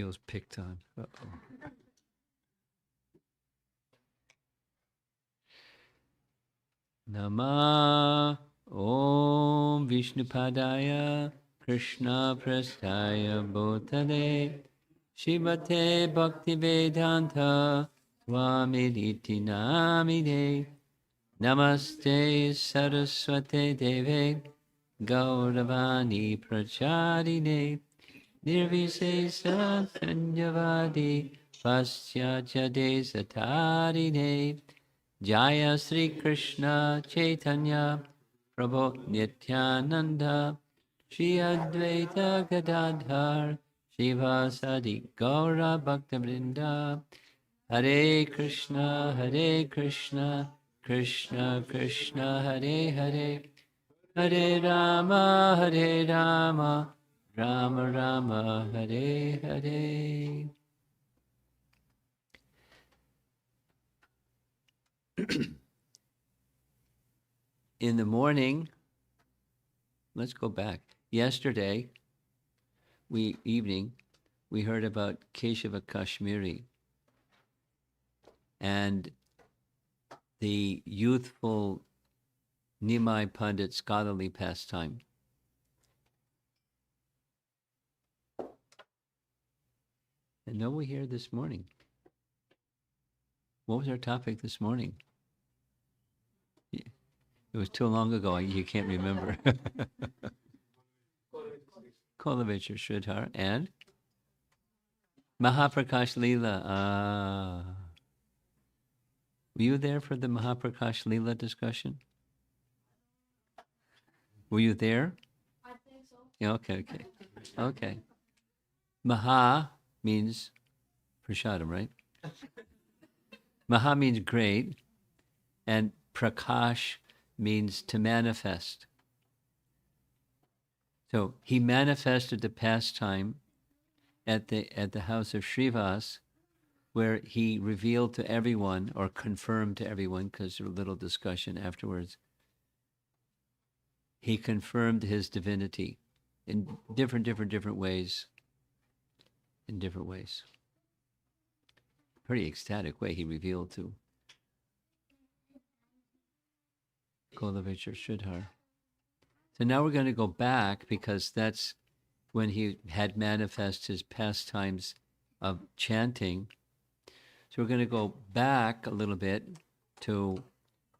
Feels picked on. Uh-oh. Nama Om Vishnupadaya Krishna Prasthaya Bhutale Shivate Bhaktivedanta Swamiditi Namide Namaste Saraswate Deve Gauravani Pracharine Nirvisesa Sanjavadi Paschatya Desatarine Jaya Sri Krishna Chaitanya Prabhu Nityananda Shri Advaita Gadadhar Shivasadi Gaura Bhaktivinoda Hare Krishna Krishna Krishna Hare Hare Hare Rama Rama Rama Hare Hare. In the morning, let's go back. Yesterday, evening, we heard about Keshava Kashmiri and the youthful Nimai Pandit scholarly pastime. And now we're here this morning. What was our topic this morning? It was too long ago, you can't remember. Kolovich or Sridhar and Maha Prakash Leela. Were you there for the Maha Prakash Leela discussion? Were you there? I think so. Yeah, okay. Maha means prashadam, right? Maha means great, and prakash means to manifest. So he manifested the pastime at the house of Srivas, where he revealed to everyone, or confirmed to everyone, because there was a little discussion afterwards, he confirmed his divinity in different ways. In different ways. Pretty ecstatic way he revealed to Kolovich or Sridhar. So now we're going to go back, because that's when he had manifest his pastimes of chanting. So we're going to go back a little bit to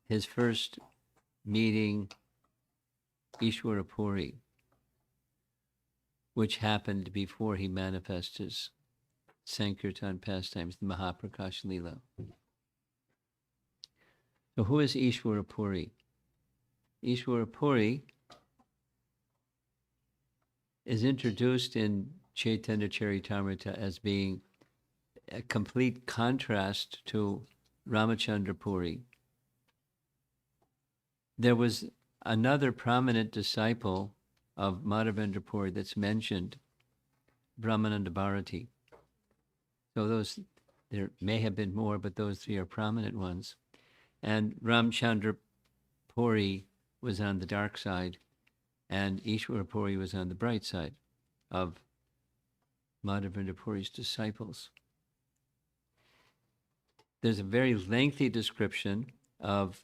his first meeting, Ishvara Puri, which happened before he manifested his Sankirtan pastimes, the Mahaprakash Leela. So who is Ishvara Puri? Ishvara Puri is introduced in Chaitanya Charitamrita as being a complete contrast to Ramachandra Puri. There was another prominent disciple of Madhavendra Puri that's mentioned, Brahmananda Bharati. So there may have been more, but those three are prominent ones. And Ramchandra Puri was on the dark side, and Ishvara Puri was on the bright side of Madhavendra Puri's disciples. There's a very lengthy description of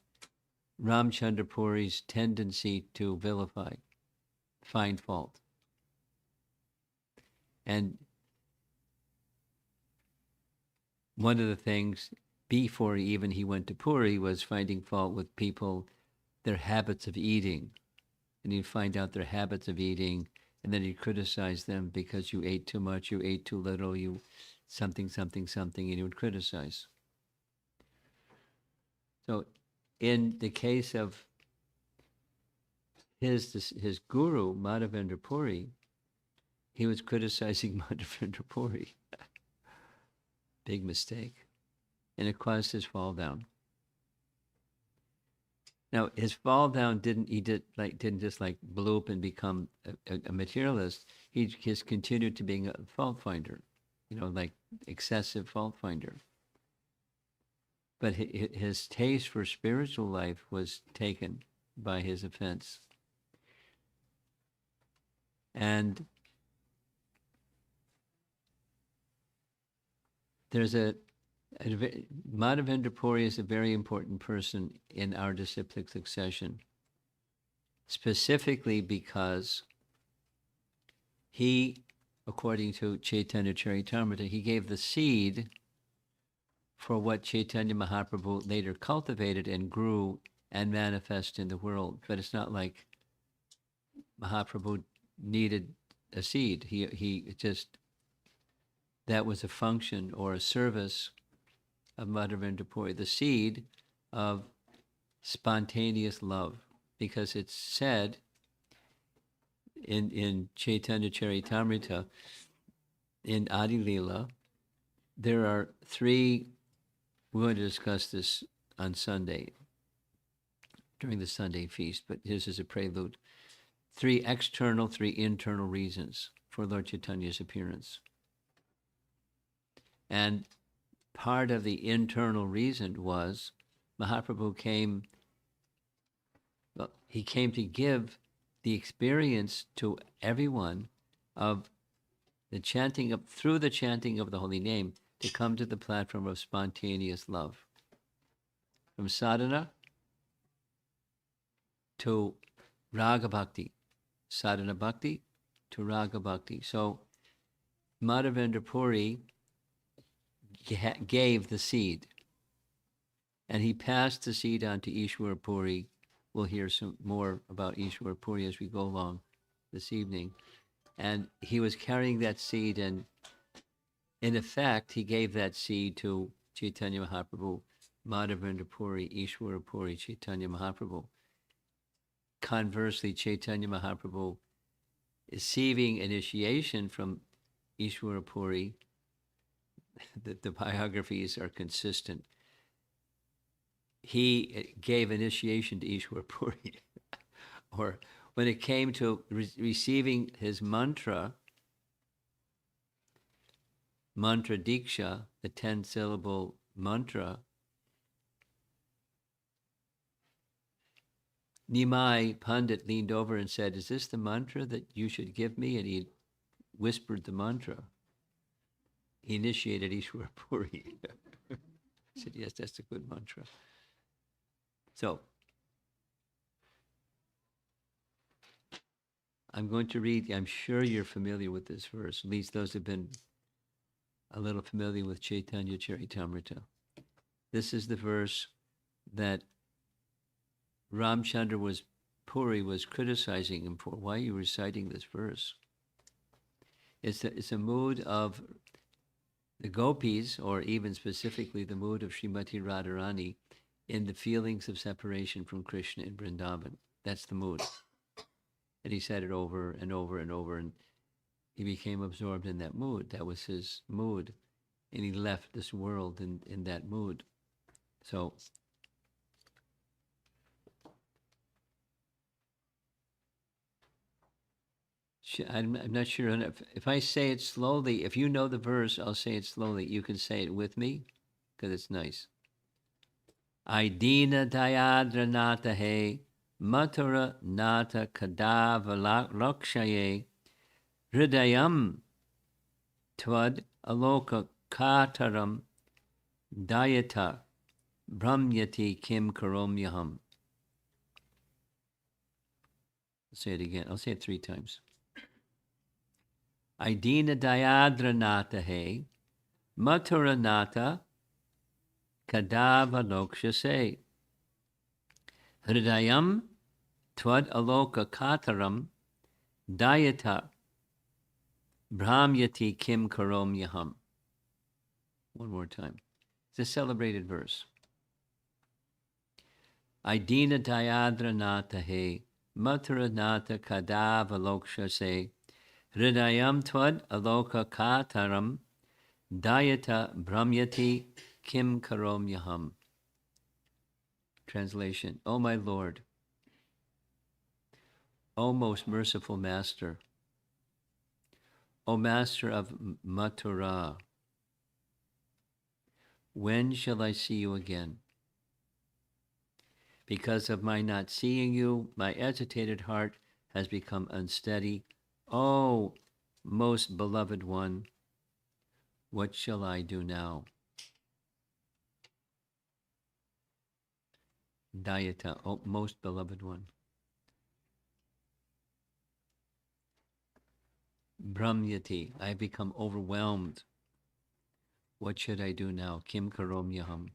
Ramchandra Puri's tendency to vilify, find fault. And one of the things before even he went to Puri was finding fault with people, their habits of eating. And he'd find out their habits of eating, and then he'd criticize them because you ate too much, you ate too little, you something, and he would criticize. So in the case of his guru, Madhavendra Puri, he was criticizing Madhavendra Puri. Big mistake. And it caused his fall down. Now, his fall down didn't just like bloop and become a materialist. He just continued to being a fault finder, like excessive fault finder. But his taste for spiritual life was taken by his offense. And there's Madhavendra Puri is a very important person in our disciplic succession, specifically because he, according to Chaitanya Charitamrita, he gave the seed for what Chaitanya Mahaprabhu later cultivated and grew and manifested in the world. But it's not like Mahaprabhu needed a seed. He just, that was a function or a service of Madhavendra Puri, the seed of spontaneous love, because it's said in Chaitanya Charitamrita, in Adi Leela, there are three, we're going to discuss this on Sunday, during the Sunday feast, but this is a prelude. Three external, three internal reasons for Lord Chaitanya's appearance. And part of the internal reason was Mahaprabhu came, well, he came to give the experience to everyone of the chanting of, through the chanting of the holy name, to come to the platform of spontaneous love. From sadhana to raga bhakti, sadhana bhakti to raga bhakti. So Madhavendra Puri gave the seed, and he passed the seed on to Ishvara Puri. We'll hear some more about Ishvara Puri as we go along this evening. And he was carrying that seed, and in effect, he gave that seed to Chaitanya Mahaprabhu, Madhavendra Puri, Ishvara Puri, Chaitanya Mahaprabhu. Conversely, Chaitanya Mahaprabhu, receiving initiation from Ishvara Puri, the biographies are consistent. He gave initiation to Ishvara Puri. Or when it came to receiving his mantra diksha, the 10-syllable mantra, Nimai Pandit leaned over and said, "Is this the mantra that you should give me?" And he whispered the mantra. He initiated Ishvara Puri. He said, "Yes, that's a good mantra." So, I'm going to read, I'm sure you're familiar with this verse, at least those who have been a little familiar with Chaitanya Charitamrita. This is the verse that Ramchandra Puri was criticizing him for. Why are you reciting this verse? It's a mood of the gopis, or even specifically the mood of Srimati Radharani, in the feelings of separation from Krishna in Vrindavan. That's the mood. And he said it over and over and over, and he became absorbed in that mood. That was his mood. And he left this world in that mood. So, I'm not sure. If I say it slowly, if you know the verse, I'll say it slowly. You can say it with me, because it's nice. Aidina Dayadra Nata He, Mathura Nata Kadava Lakshaye, Hridayam Tvad Aloka Kataram Dayata Brahmyati Kim Karomyaham. I'll say it again. I'll say it 3 times. Aidina Dayadra Nata He, Mathura Nata Kadava Lokshase, Hridayam Tvad Aloka Kataram Dayata Brahmyati Kim Karomyaham. One more time. It's a celebrated verse. Aidina Dayadra Nata He, Mathura Nata Kadava Lokshase, Hridayam Tvad Aloka Kataram Dayata Brahmyati Kim Karomyaham. Translation: O my Lord, O most merciful Master, O Master of Mathura, when shall I see you again? Because of my not seeing you, my agitated heart has become unsteady. O most beloved one, What shall I do now? Dayata, oh, most beloved one. Brahmyati, I become overwhelmed. What should I do now? Kim karomyaham.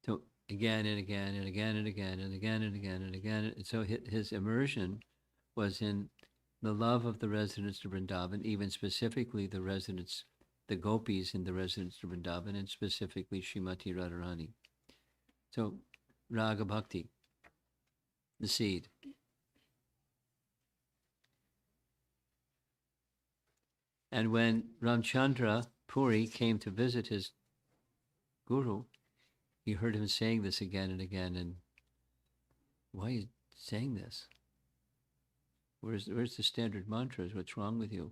So again and again and again and again and again and again and again. And so his immersion was in the love of the residents of Vrindavan, even specifically the residents, the gopis in the residents of Vrindavan, and specifically Srimati Radharani. So Raga Bhakti, the seed. And when Ramchandra Puri came to visit his guru, he heard him saying this again and again. And why are you saying this? Where's the standard mantras? What's wrong with you?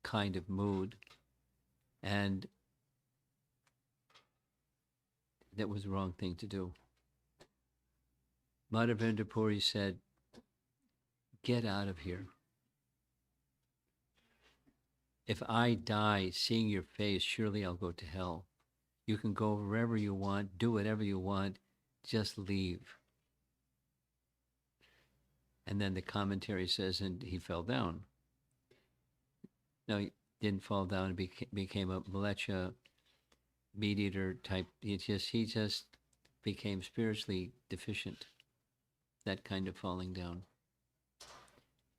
Kind of mood. And that was the wrong thing to do. Madhavendra Puri said, get out of here. If I die seeing your face, surely I'll go to hell. You can go wherever you want, do whatever you want, just leave. And then the commentary says, and he fell down. No, he didn't fall down and became a mlecha, meat eater type. He just became spiritually deficient. That kind of falling down.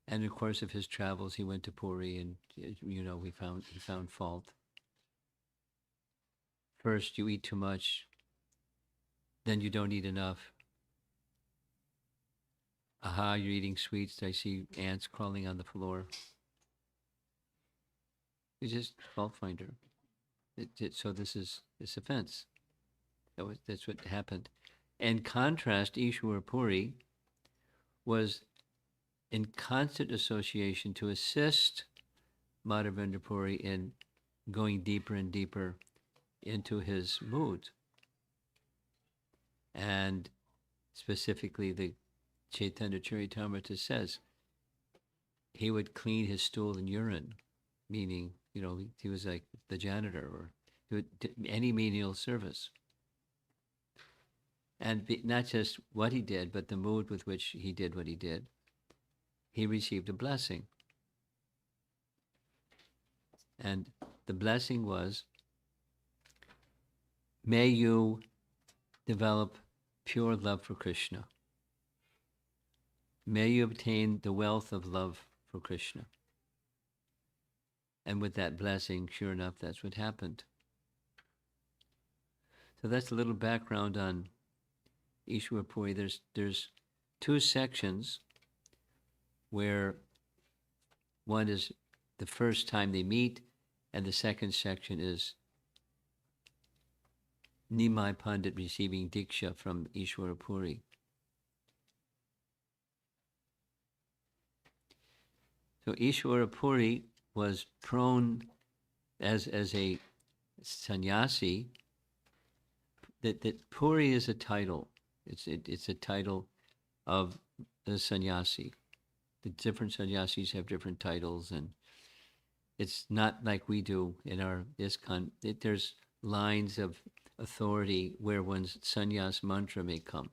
And in the course of his travels, he went to Puri, and he found fault. First, you eat too much, then you don't eat enough. Aha, you're eating sweets. I see ants crawling on the floor. He's just fault finder. So this is this offense. That's what happened. In contrast, Ishvara Puri was in constant association to assist Madhavendra Puri in going deeper and deeper into his mood. And specifically, the Chaitanya Charitamrita says he would clean his stool and urine, meaning, he was like the janitor, or he would do any menial service. And not just what he did, but the mood with which he did what he did. He received a blessing. And the blessing was, may you develop pure love for Krishna. May you obtain the wealth of love for Krishna. And with that blessing, sure enough, that's what happened. So that's a little background on Ishvara Puri. There's two sections where one is the first time they meet, and the second section is Nimai Pandit receiving Diksha from Ishvara Puri. So Ishvara Puri was prone as a sannyasi. That Puri is a title. It's a title of the sannyasi. The different sannyasis have different titles, and it's not like we do in our ISKCON. There's lines of authority where one's sannyas mantra may come.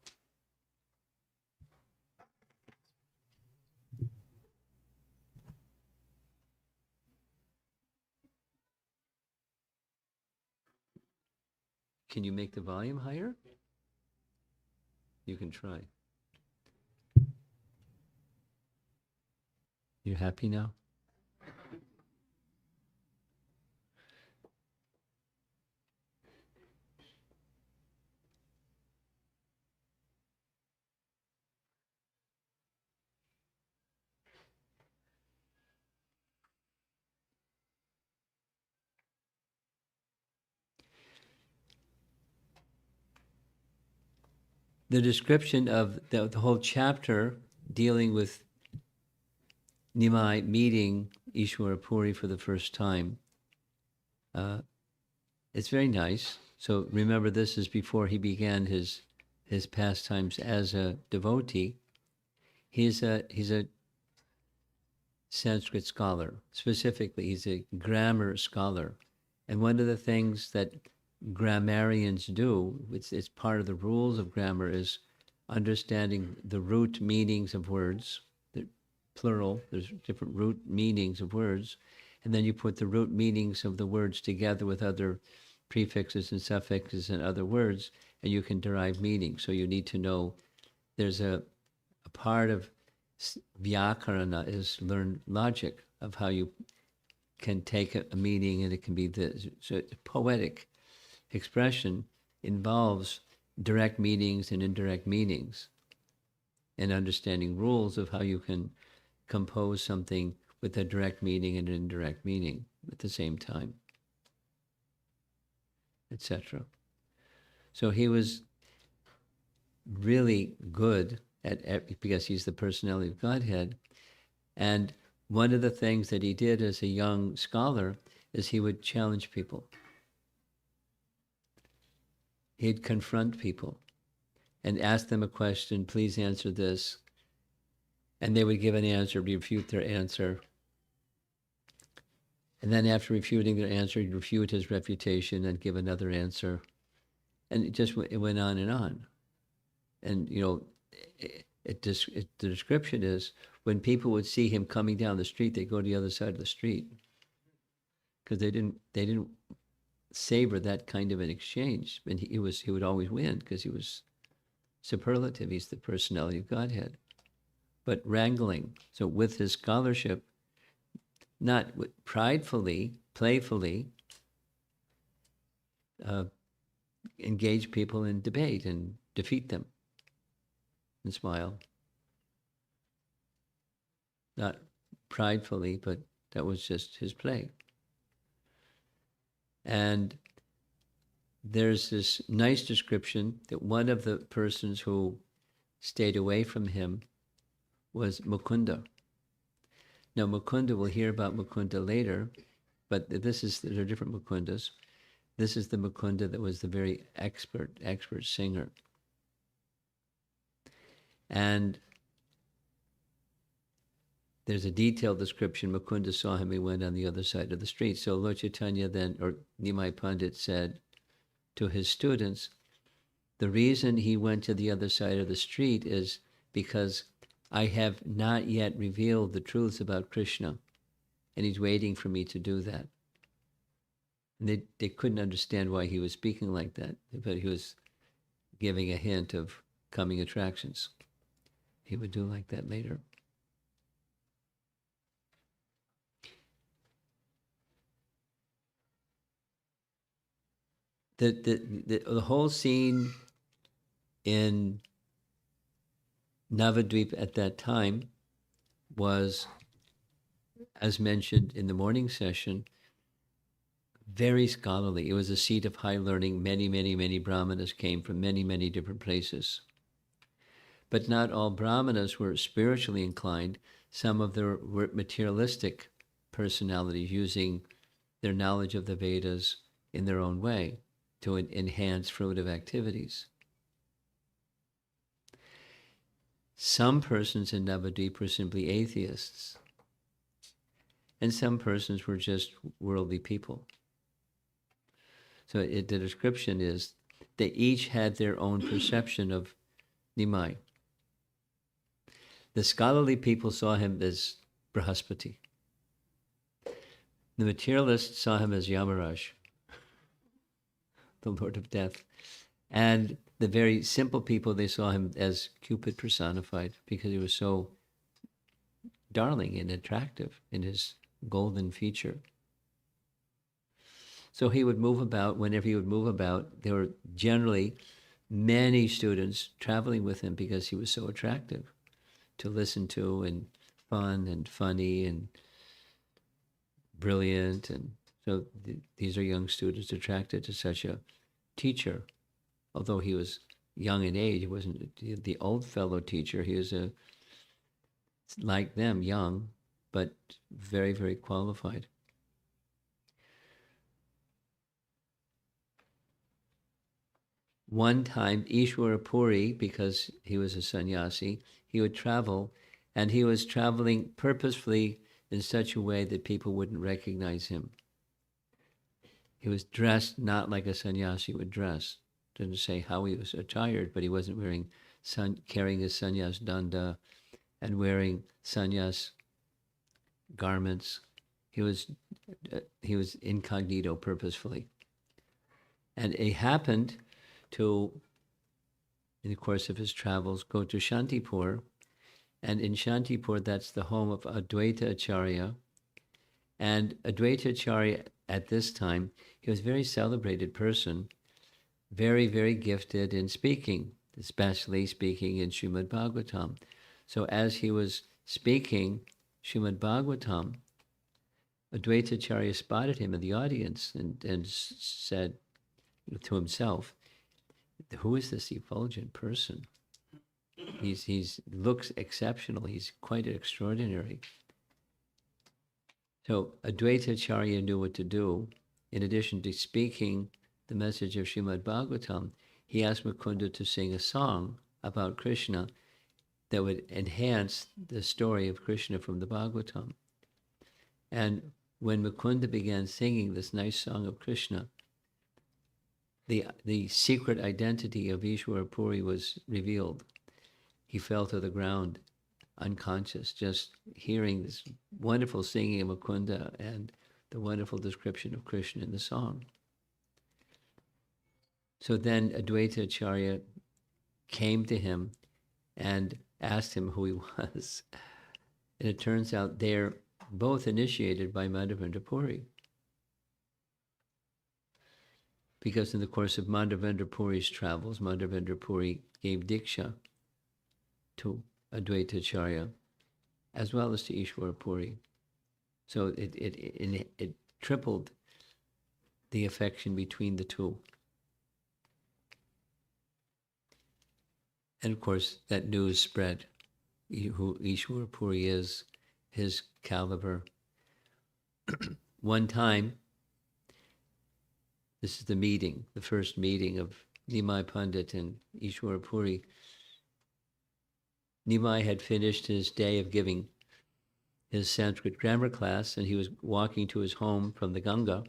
Can you make the volume higher? You can try. You happy now? The description of the whole chapter dealing with Nimai meeting Ishvara Puri for the first time, it's very nice. So remember, this is before he began his pastimes as a devotee. He's a Sanskrit scholar. Specifically, he's a grammar scholar. And one of the things that grammarians do, it's part of the rules of grammar, is understanding the root meanings of words. The plural, there's different root meanings of words. And then you put the root meanings of the words together with other prefixes and suffixes and other words, and you can derive meaning. So you need to know there's a part of vyakarana is learn logic of how you can take a meaning and it can be this. So poetic expression involves direct meanings and indirect meanings and understanding rules of how you can compose something with a direct meaning and an indirect meaning at the same time, etc. So he was really good at, because he's the personality of Godhead. And one of the things that he did as a young scholar is he would challenge people. He'd confront people and ask them a question, please answer this. And they would give an answer, refute their answer. And then after refuting their answer, he'd refute his refutation and give another answer. And it went on and on. And, you know, the description is when people would see him coming down the street, they'd go to the other side of the street because they didn't savor that kind of an exchange. And he would always win because he was superlative. He's the personality of Godhead. But wrangling, so with his scholarship, not pridefully, playfully, engage people in debate and defeat them and smile. Not pridefully, but that was just his play. And there's this nice description that one of the persons who stayed away from him was Mukunda. Now Mukunda, we'll hear about Mukunda later, but there are different Mukundas. This is the Mukunda that was the very expert singer. And there's a detailed description. Mukunda saw him, he went on the other side of the street. So Lord Chaitanya then, or Nimai Pandit said to his students, the reason he went to the other side of the street is because I have not yet revealed the truths about Krishna, and he's waiting for me to do that. And they couldn't understand why he was speaking like that, but he was giving a hint of coming attractions. He would do like that later. The whole scene in Navadvip at that time was, as mentioned in the morning session, very scholarly. It was a seat of high learning. Many, many, many brahmanas came from many, many different places. But not all brahmanas were spiritually inclined. Some of them were materialistic personalities using their knowledge of the Vedas in their own way to enhance fruitive activities. Some persons in Navadvip were simply atheists, and some persons were just worldly people. So the description is they each had their own perception of Nimai. The scholarly people saw him as Brahaspati. The materialists saw him as Yamaraj, the Lord of Death. And the very simple people, they saw him as Cupid personified because he was so darling and attractive in his golden feature. So he would move about. Whenever he would move about, there were generally many students traveling with him because he was so attractive to listen to and fun and funny and brilliant. And so these are young students attracted to such a teacher. Although he was young in age, he wasn't the old fellow teacher. He was like them, young, but very, very qualified. One time, Ishvara Puri, because he was a sannyasi, he would travel, and he was traveling purposefully in such a way that people wouldn't recognize him. He was dressed not like a sannyasi would dress. Didn't say how he was attired, but he wasn't carrying his sannyas danda and wearing sannyas garments. He was incognito purposefully. And he happened to, in the course of his travels, go to Shantipur. And in Shantipur, that's the home of Advaita Acharya. And Advaita Acharya, at this time, he was a very celebrated person, very, very gifted in speaking, especially speaking in Srimad Bhagavatam. So as he was speaking Srimad Bhagavatam, Advaita Acharya spotted him in the audience and said to himself, who is this effulgent person? He's looks exceptional. He's quite extraordinary. So Advaita Acharya knew what to do. In addition to speaking the message of Srimad Bhagavatam, he asked Mukunda to sing a song about Krishna that would enhance the story of Krishna from the Bhagavatam. And when Mukunda began singing this nice song of Krishna, the secret identity of Ishvara Puri was revealed. He fell to the ground, unconscious, just hearing this wonderful singing of Mukunda and the wonderful description of Krishna in the song. So then Advaita Acharya came to him and asked him who he was. And it turns out they're both initiated by Madhavendra Puri. Because in the course of Madhavendra Puri's travels, Madhavendra Puri gave Diksha to Advaita Acharya, as well as to Ishvara Puri. So it tripled the affection between the two. And of course, that news spread, who Ishvara Puri is, his caliber. One time, this is the first meeting of Nimai Pandit and Ishvara Puri. Nimai had finished his day of giving his Sanskrit grammar class, and he was walking to his home from the Ganga.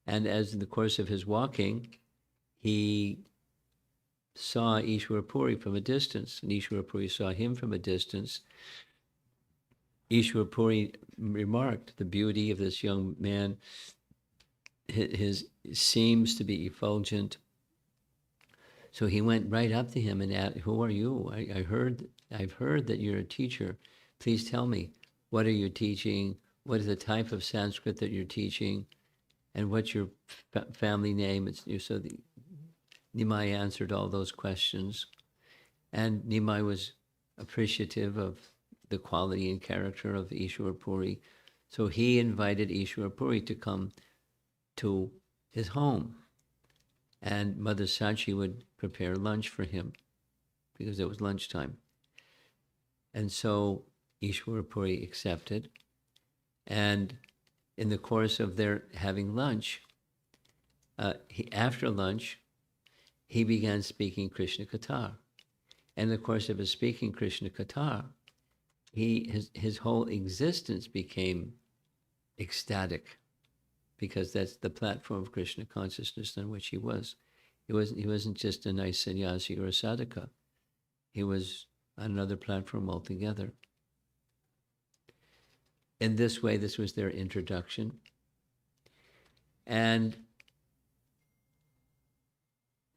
And as in the course of his walking, he saw Ishvara Puri from a distance, and Ishvara Puri saw him from a distance. Ishvara Puri remarked the beauty of this young man. His seems to be effulgent. So he went right up to him and asked, "Who are you? I've heard that you're a teacher. Please tell me, what are you teaching? What is the type of Sanskrit that you're teaching? And what's your family name?" So Nimai answered all those questions. And Nimai was appreciative of the quality and character of Ishvara Puri. So he invited Ishvara Puri to come to his home. And Mother Sachi would prepare lunch for him because it was lunchtime. And so Ishvara Puri accepted. And in the course of their having lunch, after lunch, he began speaking Krishna Katha. And in the course of his speaking Krishna Katha, his whole existence became ecstatic, because that's the platform of Krishna consciousness on which he was. He wasn't just a nice sannyasi or a sadhaka. He was on another platform altogether. In this way, this was their introduction. And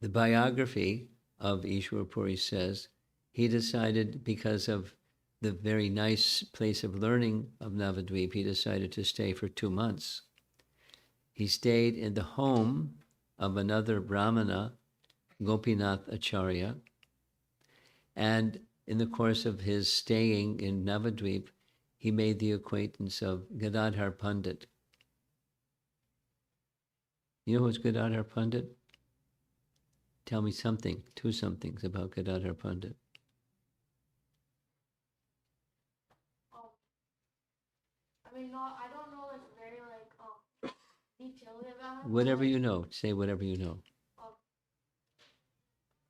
the biography of Ishvara Puri says he decided, because of the very nice place of learning of Navadvip, he decided to stay for 2 months. He stayed in the home of another Brahmana, Gopinath Acharya, and in the course of his staying in Navadvip, he made the acquaintance of Gadadhar Pandit. You know who's Gadadhar Pandit? Tell me something, 2 somethings about Gadadhar Pandit. I don't know very detailed about him. Whatever you know, say whatever you know.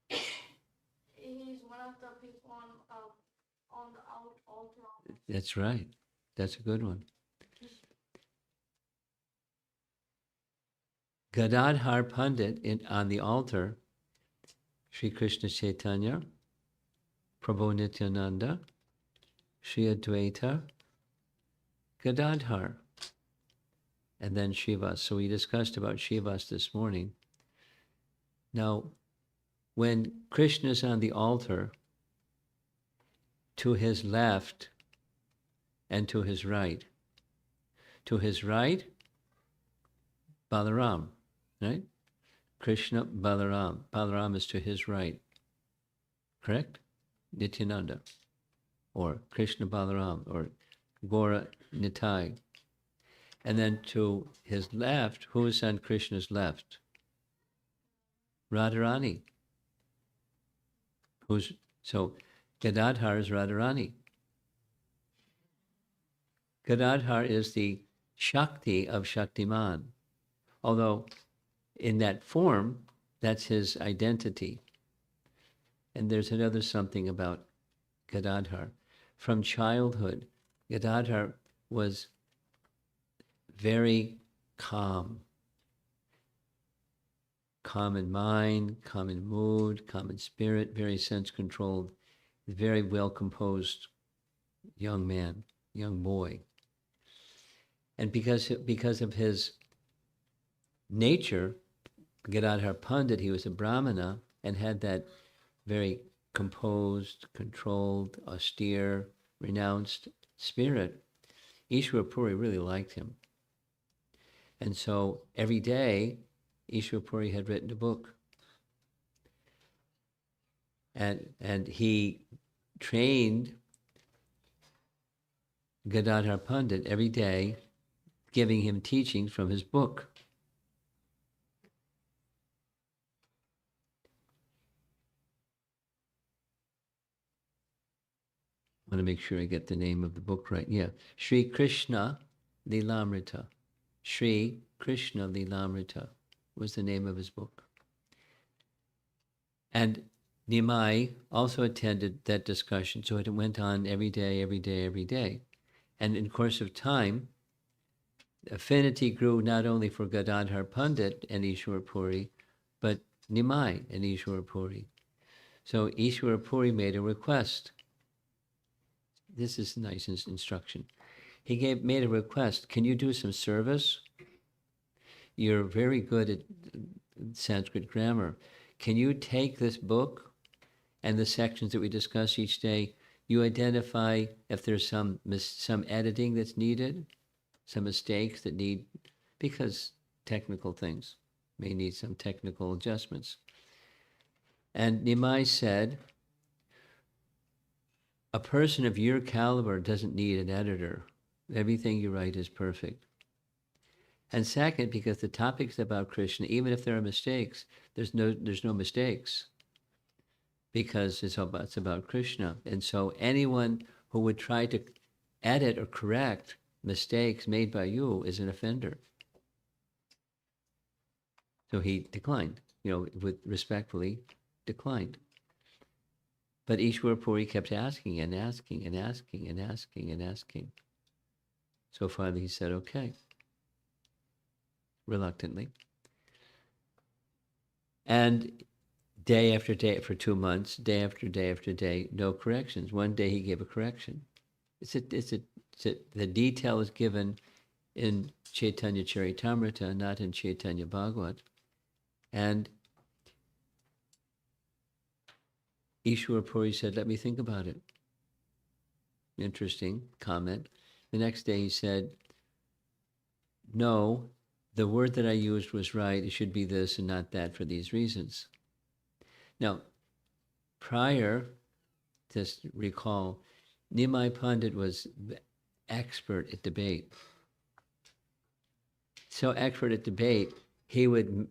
He's one of the people on the altar. That's right. That's a good one. Gadadhar Pandit on the altar, Sri Krishna Chaitanya, Prabhu Nityananda, Sri Advaita, Gadadhar, and then Shivas. So we discussed about Shivas this morning. Now, when Krishna is on the altar, to his left and to his right. To his right, Balaram, right? Krishna, Balaram. Balaram is to his right, correct? Nityananda, or Krishna Balaram, or Gaura Nitai. And then to his left, who is on Krishna's left? Radharani. So Gadadhar is Radharani. Gadadhar is the Shakti of Shaktiman. Although in that form, that's his identity. And there's another something about Gadadhar. From childhood, Gadadhar was very calm. Calm in mind, calm in mood, calm in spirit, very sense-controlled, very well-composed young man, young boy. And because of his nature, Gadadhar Pandit, he was a Brahmana and had that very composed, controlled, austere, renounced spirit. Ishvara Puri really liked him. And so every day, Ishvara Puri had written a book. And he trained Gadadhar Pandit every day, giving him teachings from his book. I want to make sure I get the name of the book right. Yeah, Sri Krishna Lilamrita. Sri Krishna Lilamrita was the name of his book. And Nimai also attended that discussion, so it went on every day, every day, every day. And in course of time, affinity grew not only for Gadadhar Pandit and Ishvara Puri, but Nimai and Ishvara Puri. So Ishvara Puri made a request. This is nice instruction. He made a request. Can you do some service? You're very good at Sanskrit grammar. Can you take this book and the sections that we discuss each day, you identify if there's some editing that's needed, some mistakes that need, because technical things may need some technical adjustments. And Nimai said, a person of your caliber doesn't need an editor. Everything you write is perfect. And second, because the topic's about Krishna, even if there are mistakes, there's no mistakes, because it's about Krishna. And so anyone who would try to edit or correct mistakes made by you is an offender. So he declined, with respectfully declined. But Ishvara Puri kept asking and asking and asking and asking and asking. So finally he said, okay, reluctantly. And day after day, for 2 months, day after day after day, no corrections. One day he gave a correction. The detail is given in Chaitanya Charitamrita, not in Chaitanya Bhagavat. And Ishvara Puri said, let me think about it. Interesting comment. The next day he said, no, the word that I used was right. It should be this and not that for these reasons. Now, prior, just recall, Nimai Pandit was expert at debate. So expert at debate, he would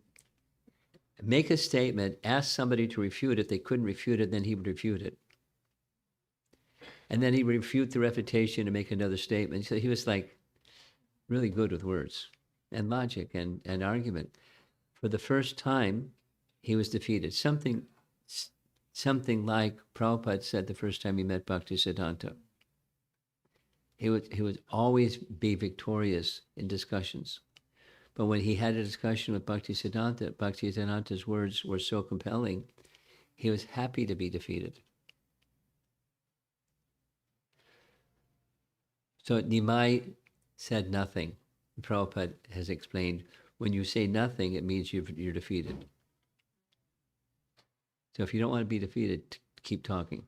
make a statement, ask somebody to refute it. They couldn't refute it, then he would refute it. And then he would refute the refutation and make another statement. So he was like really good with words and logic and argument. For the first time, he was defeated. Something like Prabhupada said the first time he met Bhaktisiddhanta. He would always be victorious in discussions. But when he had a discussion with Bhaktisiddhanta's words were so compelling, he was happy to be defeated. So Nimai said nothing. Prabhupada has explained, when you say nothing, it means you're defeated. So if you don't want to be defeated, keep talking.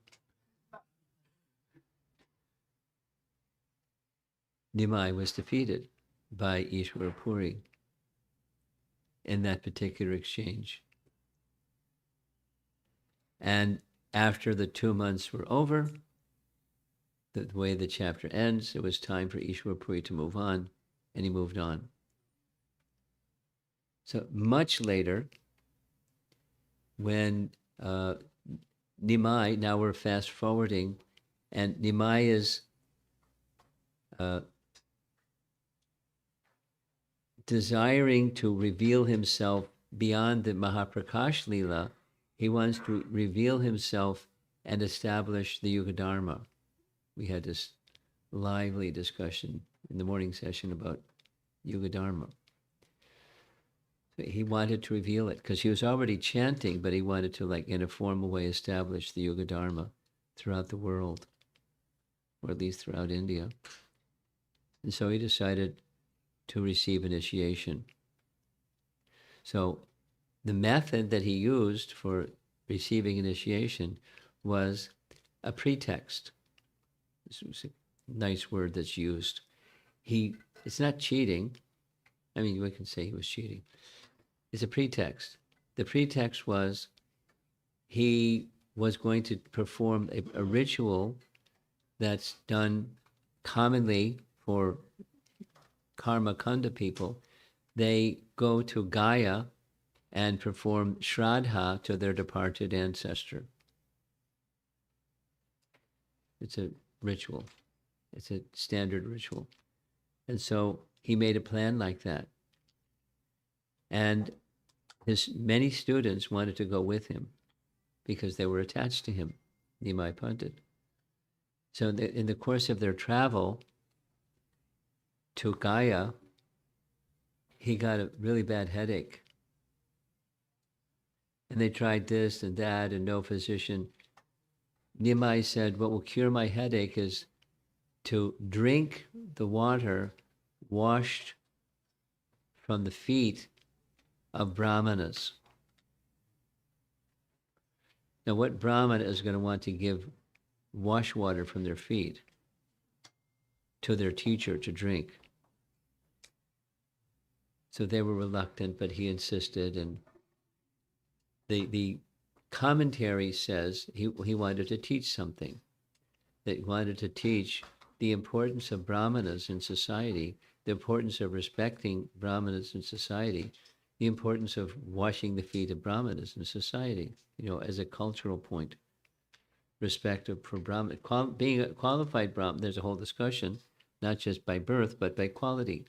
Nimai was defeated by Ishvara Puri in that particular exchange. And after the 2 months were over, the way the chapter ends, it was time for Ishvara Puri to move on, and he moved on. So much later, when Nimai, now we're fast forwarding, and Nimai is desiring to reveal himself beyond the Maha prakash Leela. He wants to reveal himself and establish the Yuga Dharma. We had this lively discussion in the morning session about Yuga Dharma. So he wanted to reveal it because he was already chanting, but he wanted to, like, in a formal way, establish the Yuga Dharma throughout the world, or at least throughout India. And so he decided to receive initiation. So the method that he used for receiving initiation was a pretext. This was a nice word that's used. It's not cheating. I mean, we can say he was cheating. It's a pretext. The pretext was he was going to perform a ritual that's done commonly for karma kanda people. They go to Gaya and perform shraddha to their departed ancestor. It's a ritual. It's a standard ritual. And so he made a plan like that. And his many students wanted to go with him because they were attached to him, Nimai Pandit. So in the course of their travel to Gaya, he got a really bad headache. And they tried this and that, and no physician. Nimai said, what will cure my headache is to drink the water washed from the feet of brahmanas. Now, what brahmana is going to want to give wash water from their feet to their teacher to drink? So they were reluctant, but he insisted, and the commentary says he wanted to teach something. That he wanted to teach the importance of brahmanas in society, the importance of respecting brahmanas in society, the importance of washing the feet of brahmanas in society, as a cultural point. Respect for brahman, being a qualified brahman, there's a whole discussion, not just by birth, but by quality.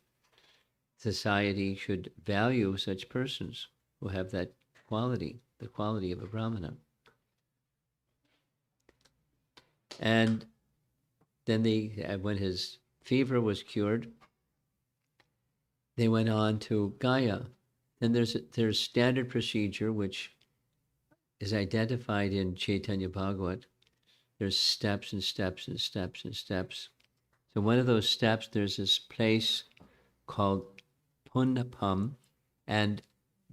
Society should value such persons who have that quality, the quality of a brahmana. And then when his fever was cured, they went on to Gaya. And there's standard procedure which is identified in Chaitanya Bhagavat. There's steps and steps and steps and steps. So one of those steps, there's this place called Punnapam, and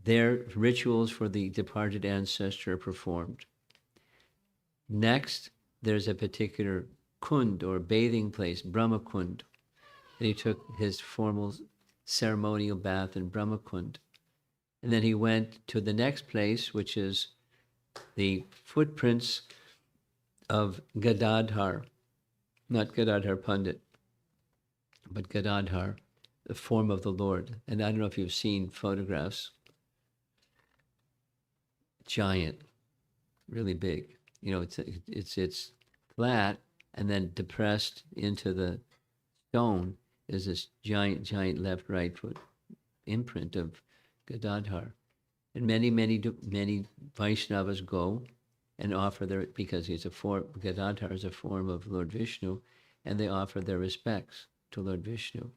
their rituals for the departed ancestor are performed. Next, there's a particular kund or bathing place, Brahma Kund. And he took his formal ceremonial bath in Brahma Kund. And then he went to the next place, which is the footprints of Gadadhar, not Gadadhar Pandit, but Gadadhar, the form of the Lord. And I don't know if you've seen photographs. Giant, really big. It's flat, and then depressed into the stone is this giant left-right foot imprint of Gadadhar. And many Vaishnavas go and offer because Gadadhar is a form of Lord Vishnu, and they offer their respects to Lord Vishnu.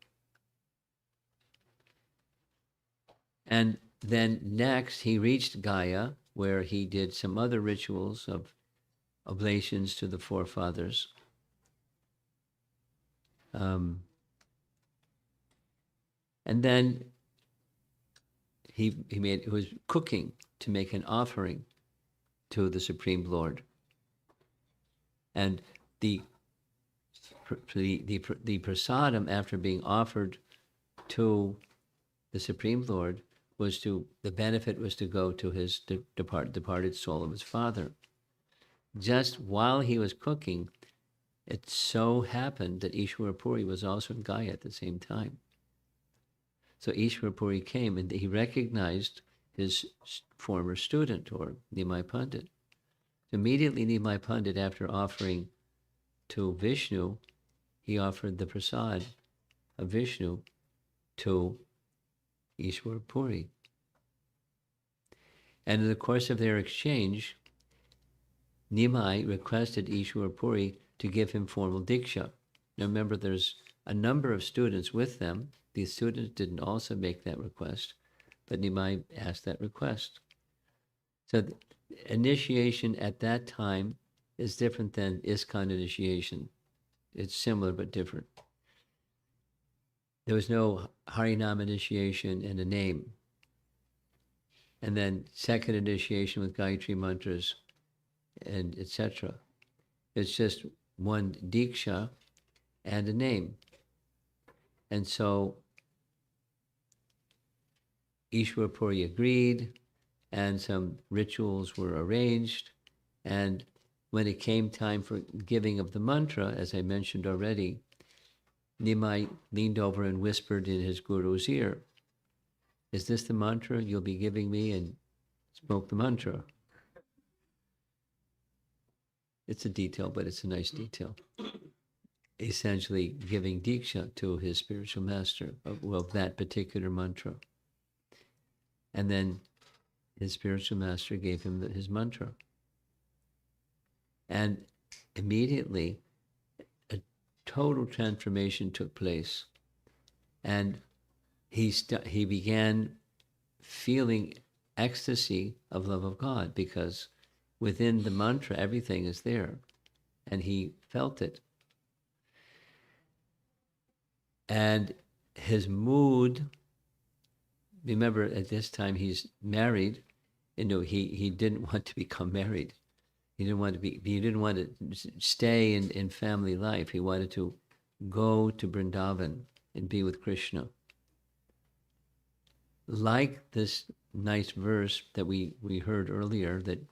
And then next, he reached Gaya, where he did some other rituals of oblations to the forefathers. And then he was cooking to make an offering to the Supreme Lord. And the prasadam, after being offered to the Supreme Lord, the benefit was to go to his departed soul of his father. Just while he was cooking, it so happened that Ishvara Puri was also in Gaya at the same time. So Ishvara Puri came and he recognized his former student, or Nimai Pandit. Immediately Nimai Pandit, after offering to Vishnu, he offered the prasad of Vishnu to Ishvara Puri. And in the course of their exchange, Nimai requested Ishvara Puri to give him formal diksha. Now remember, there's a number of students with them. These students didn't also make that request, but Nimai asked that request. So initiation at that time is different than ISKCON initiation. It's similar but different. There was no Harinam initiation and a name. And then second initiation with Gayatri mantras and etc. It's just one diksha and a name. And so Ishvara Puri agreed, and some rituals were arranged. And when it came time for giving of the mantra, as I mentioned already, Nimai leaned over and whispered in his guru's ear, "Is this the mantra you'll be giving me?" And spoke the mantra. It's a detail, but it's a nice detail. Essentially giving diksha to his spiritual master of that particular mantra. And then his spiritual master gave him his mantra. And immediately a total transformation took place. And he began feeling ecstasy of love of God, because within the mantra everything is there, and he felt it. And his mood, remember at this time he's married, he didn't want to become married. He didn't want to stay in family life. He wanted to go to Vrindavan and be with Krishna. Like this nice verse that we heard earlier that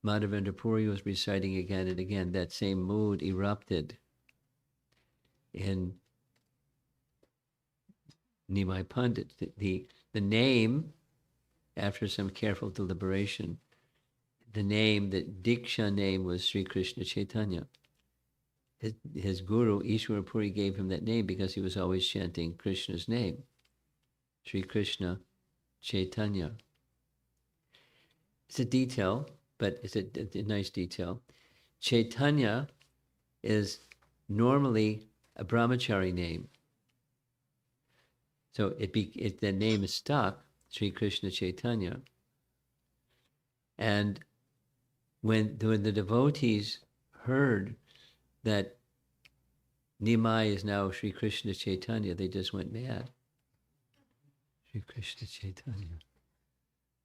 Madhavendra Puri was reciting again and again, that same mood erupted in Nimai Pandit. The name, after some careful deliberation, the Diksha name was Sri Krishna Chaitanya. His guru, Ishvara Puri, gave him that name because he was always chanting Krishna's name, Sri Krishna Chaitanya. It's a detail, but it's a nice detail. Chaitanya is normally a brahmachari name. So the name is stuck, Sri Krishna Chaitanya. And when the devotees heard that Nimai is now Sri Krishna Chaitanya, they just went mad. Sri Krishna Chaitanya,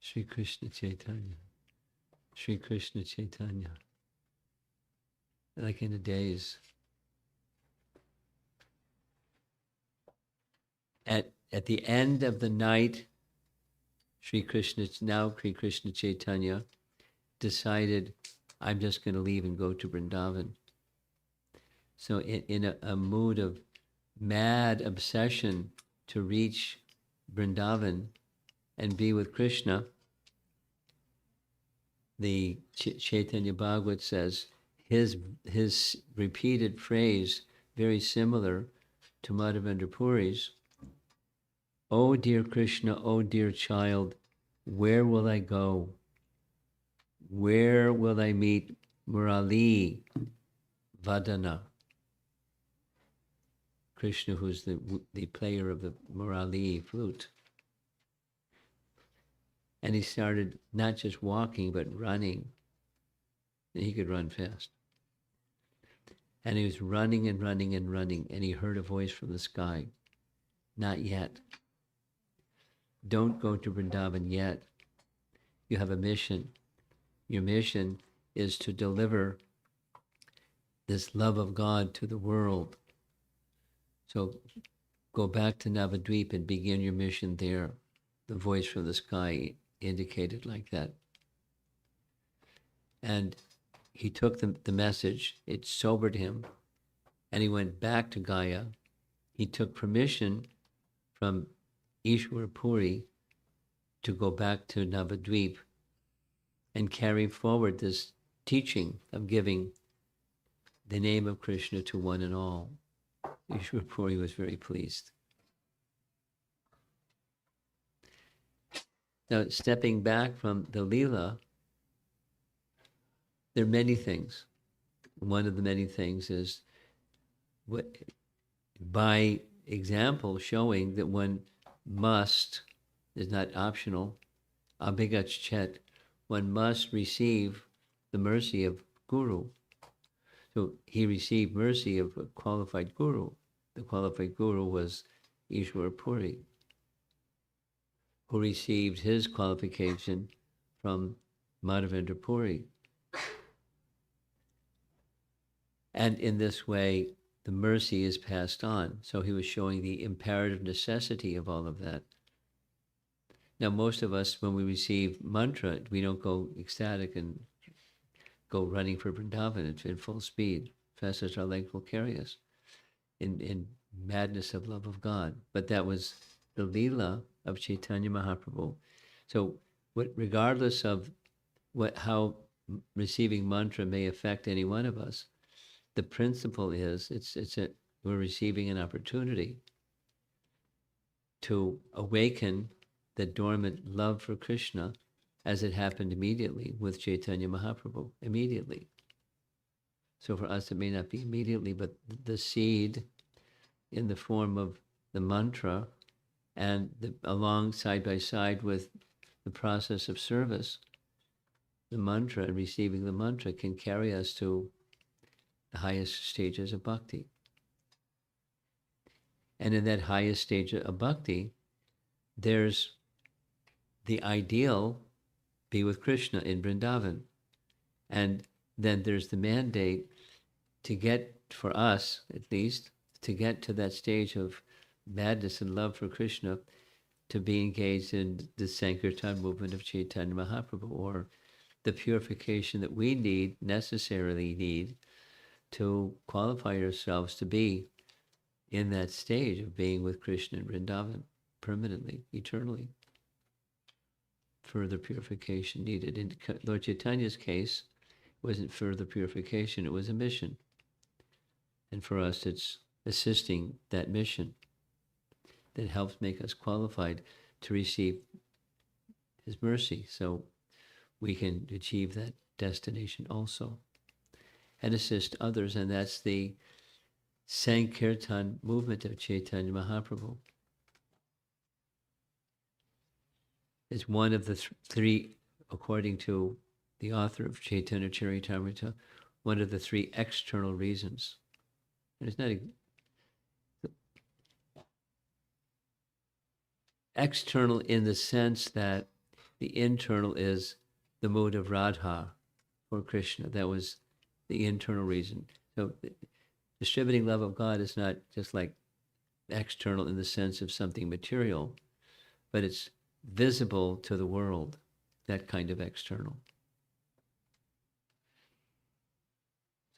Sri Krishna Chaitanya, Sri Krishna Chaitanya. Like in a daze. At the end of the night, Sri Krishna Chaitanya decided, I'm just going to leave and go to Vrindavan. So in a mood of mad obsession to reach Vrindavan and be with Krishna, the Chaitanya Bhagavat says, his repeated phrase, very similar to Madhavendra Puri's, "Oh dear Krishna, oh dear child, where will I go? Where will I meet Murali Vadana?" Krishna, who's the player of the Murali flute. And he started not just walking, but running. And he could run fast. And he was running and running and running, and he heard a voice from the sky. Not yet. Don't go to Vrindavan yet. You have a mission. Your mission is to deliver this love of God to the world. So go back to Navadvip and begin your mission there. The voice from the sky indicated like that. And he took the message, it sobered him, and he went back to Gaya. He took permission from Ishvara Puri to go back to Navadvip and carry forward this teaching of giving the name of Krishna to one and all. Ishvara Puri was very pleased. Now, stepping back from the Leela, there are many things. One of the many things is by example showing that one must, is not optional, abhigachet, one must receive the mercy of Guru. So he received mercy of a qualified Guru. The qualified Guru was Ishvara Puri, who received his qualification from Madhavendra Puri. And in this way, the mercy is passed on. So he was showing the imperative necessity of all of that. Now, most of us, when we receive mantra, we don't go ecstatic and go running for Vrindavan in full speed, fast as our legs will carry us, in madness of love of God. But that was the Leela of Chaitanya Mahaprabhu. So regardless of how receiving mantra may affect any one of us, the principle is we're receiving an opportunity to awaken the dormant love for Krishna, as it happened immediately with Chaitanya Mahaprabhu, immediately. So for us, it may not be immediately, but the seed in the form of the mantra and along side by side with the process of service, the mantra and receiving the mantra can carry us to the highest stages of bhakti. And in that highest stage of bhakti, there's the ideal, be with Krishna in Vrindavan. And then there's the mandate to get, for us at least, to get to that stage of madness and love for Krishna, to be engaged in the Sankirtan movement of Chaitanya Mahaprabhu, or the purification that we necessarily need to qualify ourselves to be in that stage of being with Krishna in Vrindavan permanently, eternally. Further purification needed. In Lord Chaitanya's case, it wasn't further purification, it was a mission. And for us, it's assisting that mission that helps make us qualified to receive his mercy, so we can achieve that destination also and assist others. And that's the Sankirtan movement of Chaitanya Mahaprabhu. It's one of the three, according to the author of Chaitanya Charitamrita, one of the three external reasons. And it's not external in the sense that the internal is the mood of Radha for Krishna. That was the internal reason. So distributing love of God is not just like external in the sense of something material, but it's visible to the world, that kind of external.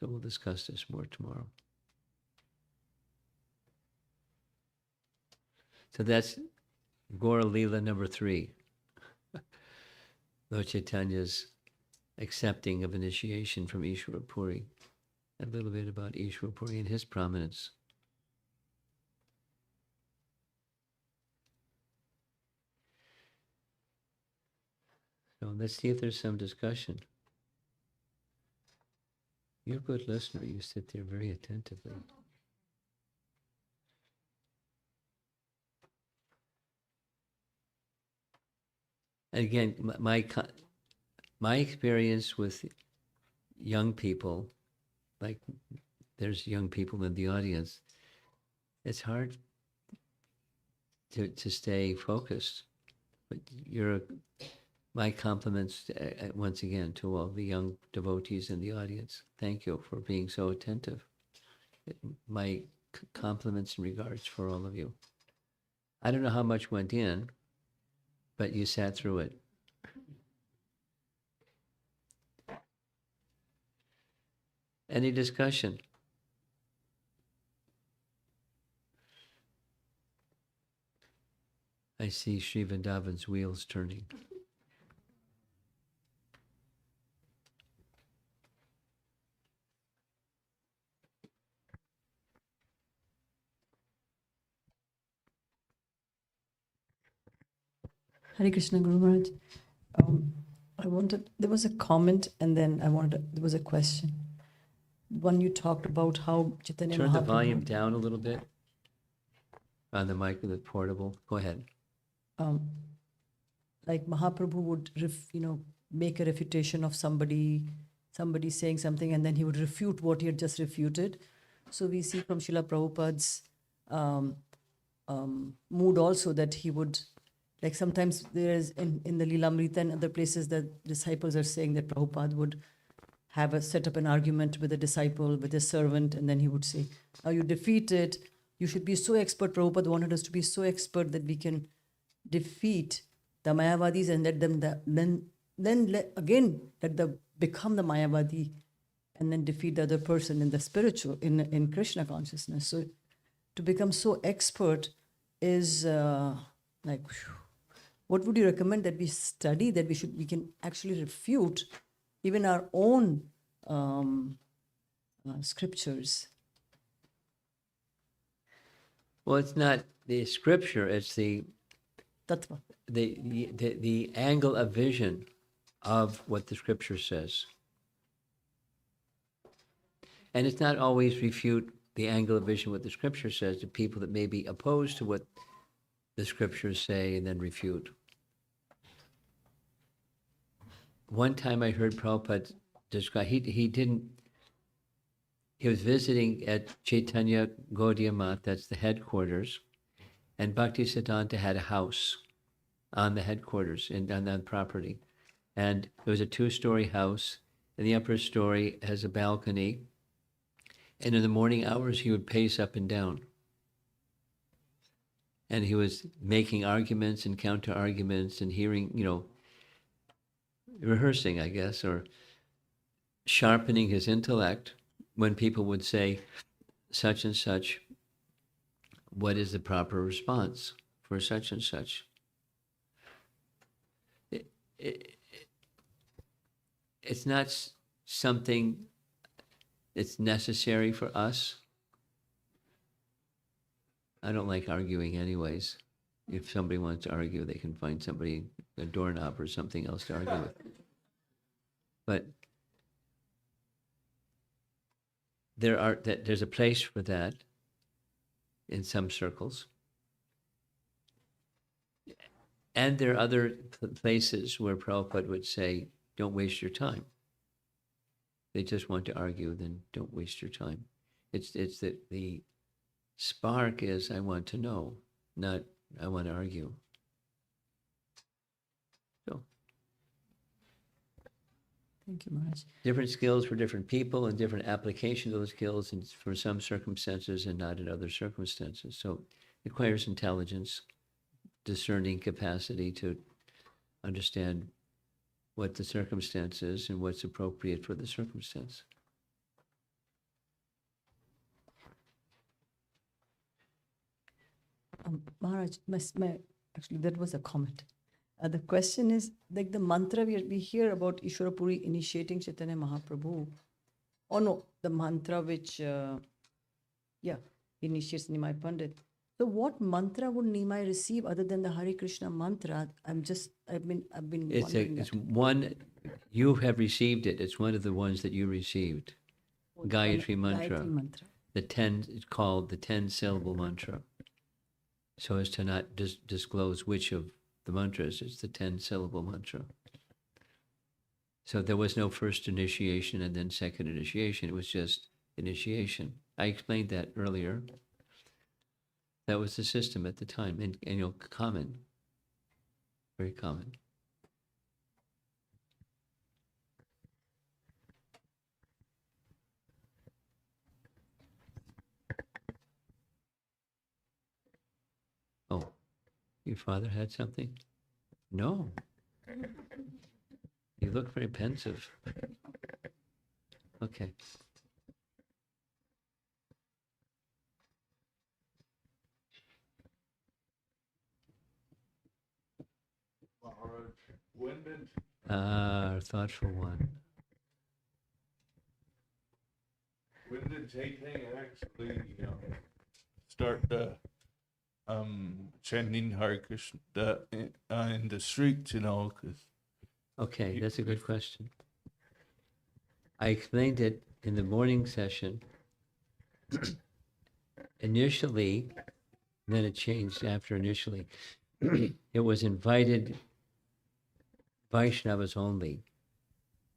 So we'll discuss this more tomorrow. So that's Gaura Lila number 3. Lord Chaitanya's accepting of initiation from Ishvara Puri. A little bit about Ishvara Puri and his prominence. So let's see if there's some discussion. You're a good listener. You sit there very attentively. And again, my experience with young people, like there's young people in the audience, it's hard to stay focused. But my compliments once again to all the young devotees in the audience. Thank you for being so attentive. My compliments and regards for all of you. I don't know how much went in, but you sat through it. Any discussion? I see Sri Vrindavan's wheels turning. Hare Krishna, Guru Maharaj. There was a comment and then there was a question. One, you talked about how Chaitanya Turn the Mahaprabhu, volume down a little bit on the mic with the portable. Go ahead. like Mahaprabhu would, make a refutation of somebody saying something, and then he would refute what he had just refuted. So we see from Srila Prabhupada's mood also that he would, like sometimes there is in the Leela Amrita and other places that disciples are saying that Prabhupada would set up an argument with a disciple, with a servant, and then he would say, "Now you defeated. You should be so expert." Prabhupada wanted us to be so expert that we can defeat the Mayavadis and let them let them become the Mayavadi, and then defeat the other person in the spiritual, in Krishna consciousness. So to become so expert is like, whew. What would you recommend that we study, that we can actually refute even our own scriptures? Well, it's not the scripture, it's the Tattva. the angle of vision of what the scripture says. And it's not always refute the angle of vision what the scripture says to people that may be opposed to what the scriptures say and then refute. One time I heard Prabhupada describe, he was visiting at Chaitanya Gaudiya Math, that's the headquarters, and Bhaktisiddhanta had a house on the headquarters, on that property. And it was a 2-story house, and the upper story has a balcony. And in the morning hours, he would pace up and down. And he was making arguments and counter-arguments and hearing, rehearsing, I guess, or sharpening his intellect when people would say, such and such, what is the proper response for such and such? It's not something that's necessary for us. I don't like arguing anyways. If somebody wants to argue, they can find somebody, a doorknob or something else to argue with. But there's a place for that in some circles. And there are other places where Prabhupada would say, don't waste your time. They just want to argue, then don't waste your time. It's that the spark is, I want to know, not I want to argue. So, Thank you, Maharaj. different skills for different people and different application of those skills and for some circumstances and not in other circumstances. So it requires intelligence, discerning capacity to understand what the circumstance is and what's appropriate for the circumstance. Maharaj, actually, that was a comment. The question is, like the mantra we hear about Ishvara Puri initiating Chaitanya Mahaprabhu. Oh no, the mantra which, initiates Nimai Pandit. So what mantra would Nimai receive other than the Hare Krishna mantra? I've been wondering It's that. one, you have received it. It's one of the ones that you received. Gayatri mantra. Gayatri mantra. It's called the 10-syllable mantra. So as to not disclose which of the mantras. It's the 10-syllable mantra. So there was no first initiation and then second initiation. It was just initiation. I explained that earlier. That was the system at the time, and common, very common. Oh, your father had something? No. You look very pensive. Okay. Maharaj, when did Thoughtful one. Chaitanya actually start chanting Hare Krishna in the streets? Because Okay, that's a good question. I explained it in the morning session. Initially, then it changed after initially. It was invited Vaishnavas only.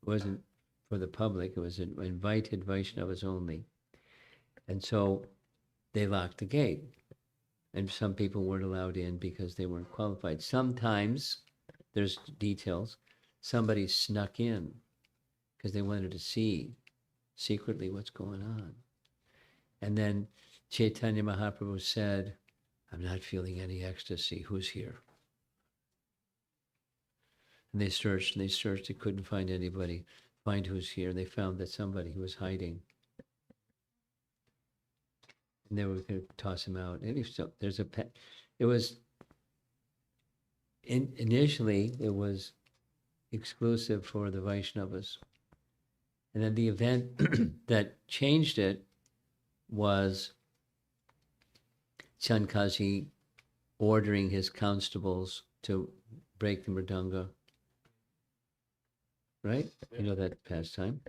It wasn't for the public, it was invited Vaishnavas only. And so they locked the gate. And some people weren't allowed in because they weren't qualified. Sometimes, there's details, somebody snuck in because they wanted to see secretly what's going on. And then Chaitanya Mahaprabhu said, I'm not feeling any ecstasy. Who's here? And they searched, they couldn't find anybody. Find who's here. They found that somebody was hiding. And they were going to toss him out. And initially, it was exclusive for the Vaishnavas. And then the event that changed it was Chankazi ordering his constables to break the mridanga. Right? You know that pastime.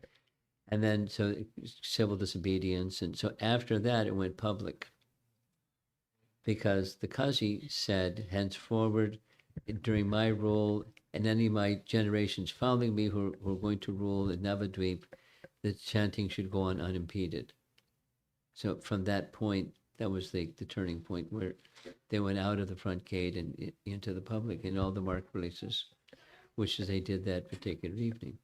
And then, so civil disobedience. And so after that, it went public. Because the Kazi said, henceforward, during my rule, and any of my generations following me who are going to rule in Navadvip, the chanting should go on unimpeded. So from that point, that was the turning point where they went out of the front gate and into the public in all the marketplaces, which is they did that particular evening.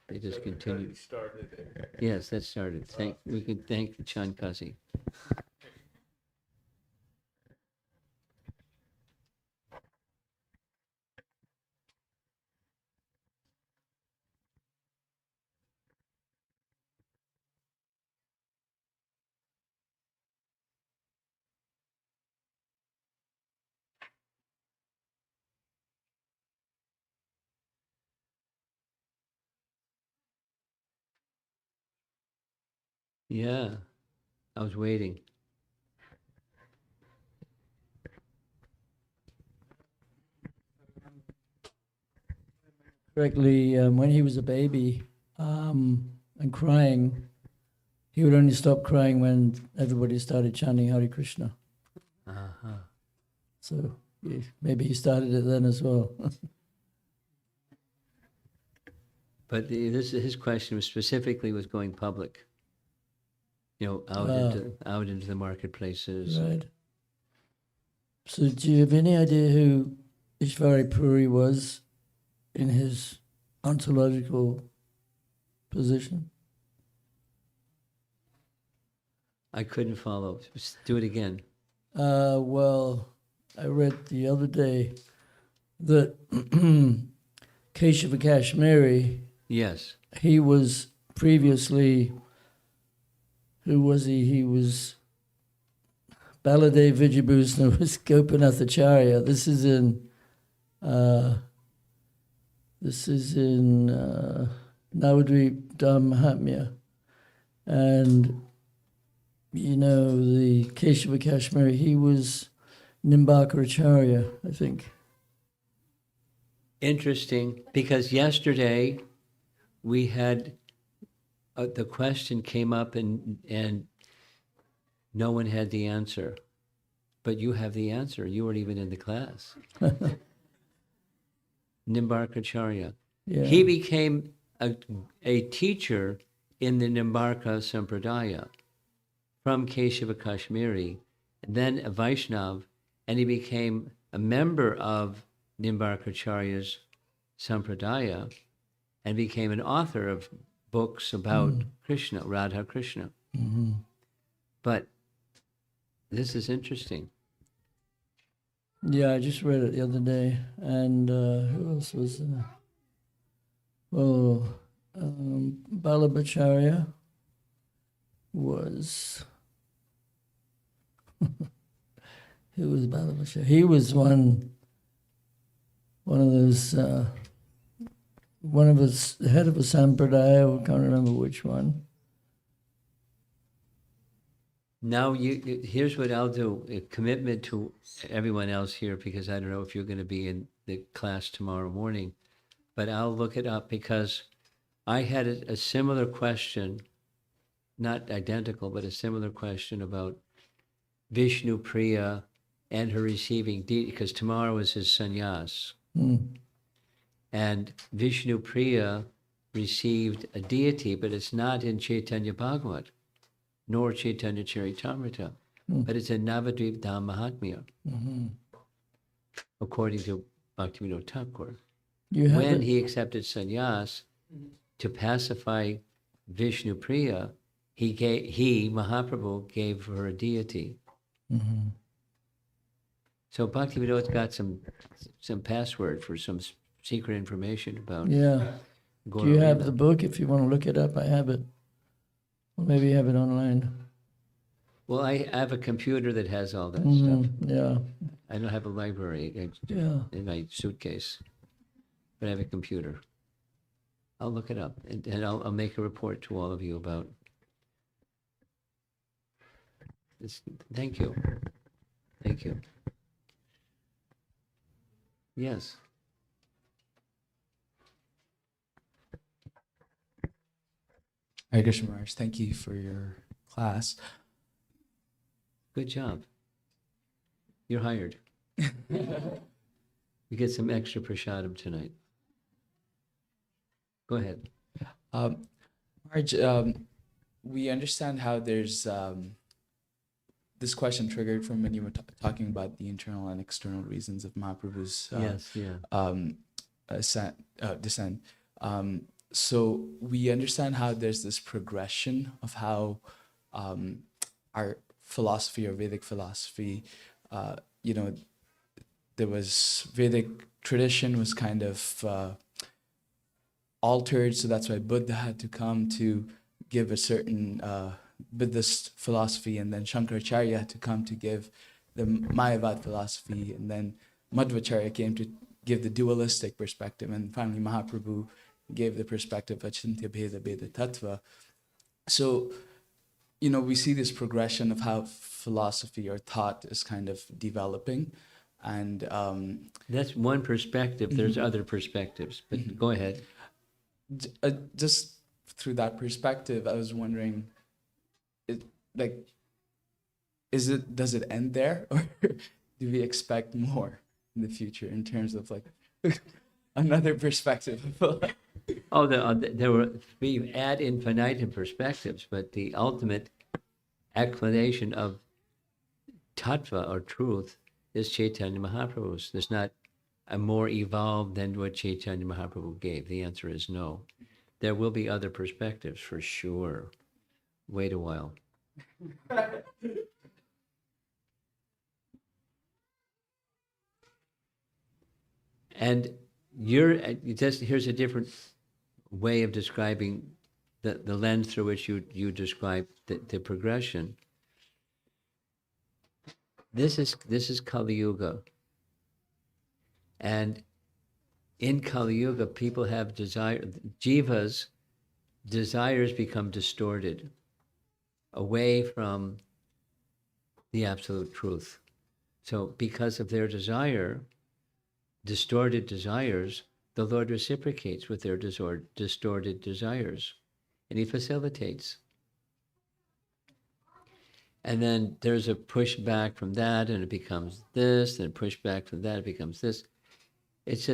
They just continued. Started it. Yes, that started. We can thank Chankazi. Yeah, I was waiting. Correctly, when he was a baby and crying, he would only stop crying when everybody started chanting Hare Krishna. Uh-huh. So maybe he started it then as well. But his question was specifically was going public. Out into the marketplaces. Right. So do you have any idea who Ishvara Puri was in his ontological position? I couldn't follow. Just do it again. Well, I read the other day that Keshava Kashmiri, Yes. he was previously, who was he? He was Baladev Vijayabhusana was Gopinathacharya. This is in Navadvip Mahatmya. And the Keshava Kashmiri, he was Nimbakaracharya, I think. Interesting, because yesterday we had the question came up and no one had the answer, but you have the answer. You weren't even in the class. Nimbarkacharya. Yeah. He became a teacher in the Nimbarka Sampradaya from Keshava Kashmiri, and then a Vaishnav, and he became a member of Nimbarkacharya's Sampradaya and became an author of books about Krishna, Radha Krishna. Mm-hmm. But this is interesting. Yeah, I just read it the other day. And who else was Balabhacharya was... Who was Balabhacharya? He was one of those... one of us, the head of a sampradaya, I can't remember which one. Now, here's what I'll do, a commitment to everyone else here, because I don't know if you're going to be in the class tomorrow morning, but I'll look it up because I had a similar question, not identical, but a similar question about Vishnu Priya and her receiving deity, because tomorrow is his sannyas. And Vishnu Priya received a deity, but it's not in Chaitanya Bhagavat, nor Chaitanya Charitamrita, but it's in Navadvip Dham Mahatmya, according to Bhaktivinoda Thakur. When he accepted sannyas to pacify Vishnu Priya, Mahaprabhu, gave her a deity. So Bhaktivinoda's got some password for some secret information about. Yeah. Gaura Do you have Lila. the book? If you want to look it up, I have it. Or maybe you have it online. Well, I have a computer that has all that stuff. Yeah. I don't have a library in my suitcase, but I have a computer. I'll look it up and I'll make a report to all of you about this. Thank you. Thank you. Yes. Hare Krishna Maharaj, thank you for your class. Good job. You're hired. You get some extra prasadam tonight. Go ahead. Maharaj, we understand how there's this question triggered from when you were talking about the internal and external reasons of Mahaprabhu's descent. So we understand how there's this progression of how our philosophy or Vedic philosophy, there was Vedic tradition was kind of altered, so that's why Buddha had to come to give a certain Buddhist philosophy, and then Shankaracharya had to come to give the Mayavad philosophy, and then Madhvacharya came to give the dualistic perspective, and finally Mahaprabhu gave the perspective Achintya Bheda Bheda Tattva. So, we see this progression of how philosophy or thought is kind of developing. And that's one perspective. There's other perspectives, but go ahead. Just through that perspective, I was wondering, does it end there, or do we expect more in the future in terms of another perspective? We ad infinitum perspectives, but the ultimate explanation of tattva or truth is Chaitanya Mahaprabhu's. There's not a more evolved than what Chaitanya Mahaprabhu gave. The answer is no. There will be other perspectives for sure. Wait a while. And here's a different way of describing the lens through which you describe the progression. This is Kali Yuga. And in Kali Yuga, people have jivas' desires become distorted away from the absolute truth. So because of their distorted desires, the Lord reciprocates with their distorted desires, and he facilitates. And then there's a pushback from that, and it becomes this, then a pushback from that, it becomes this. It's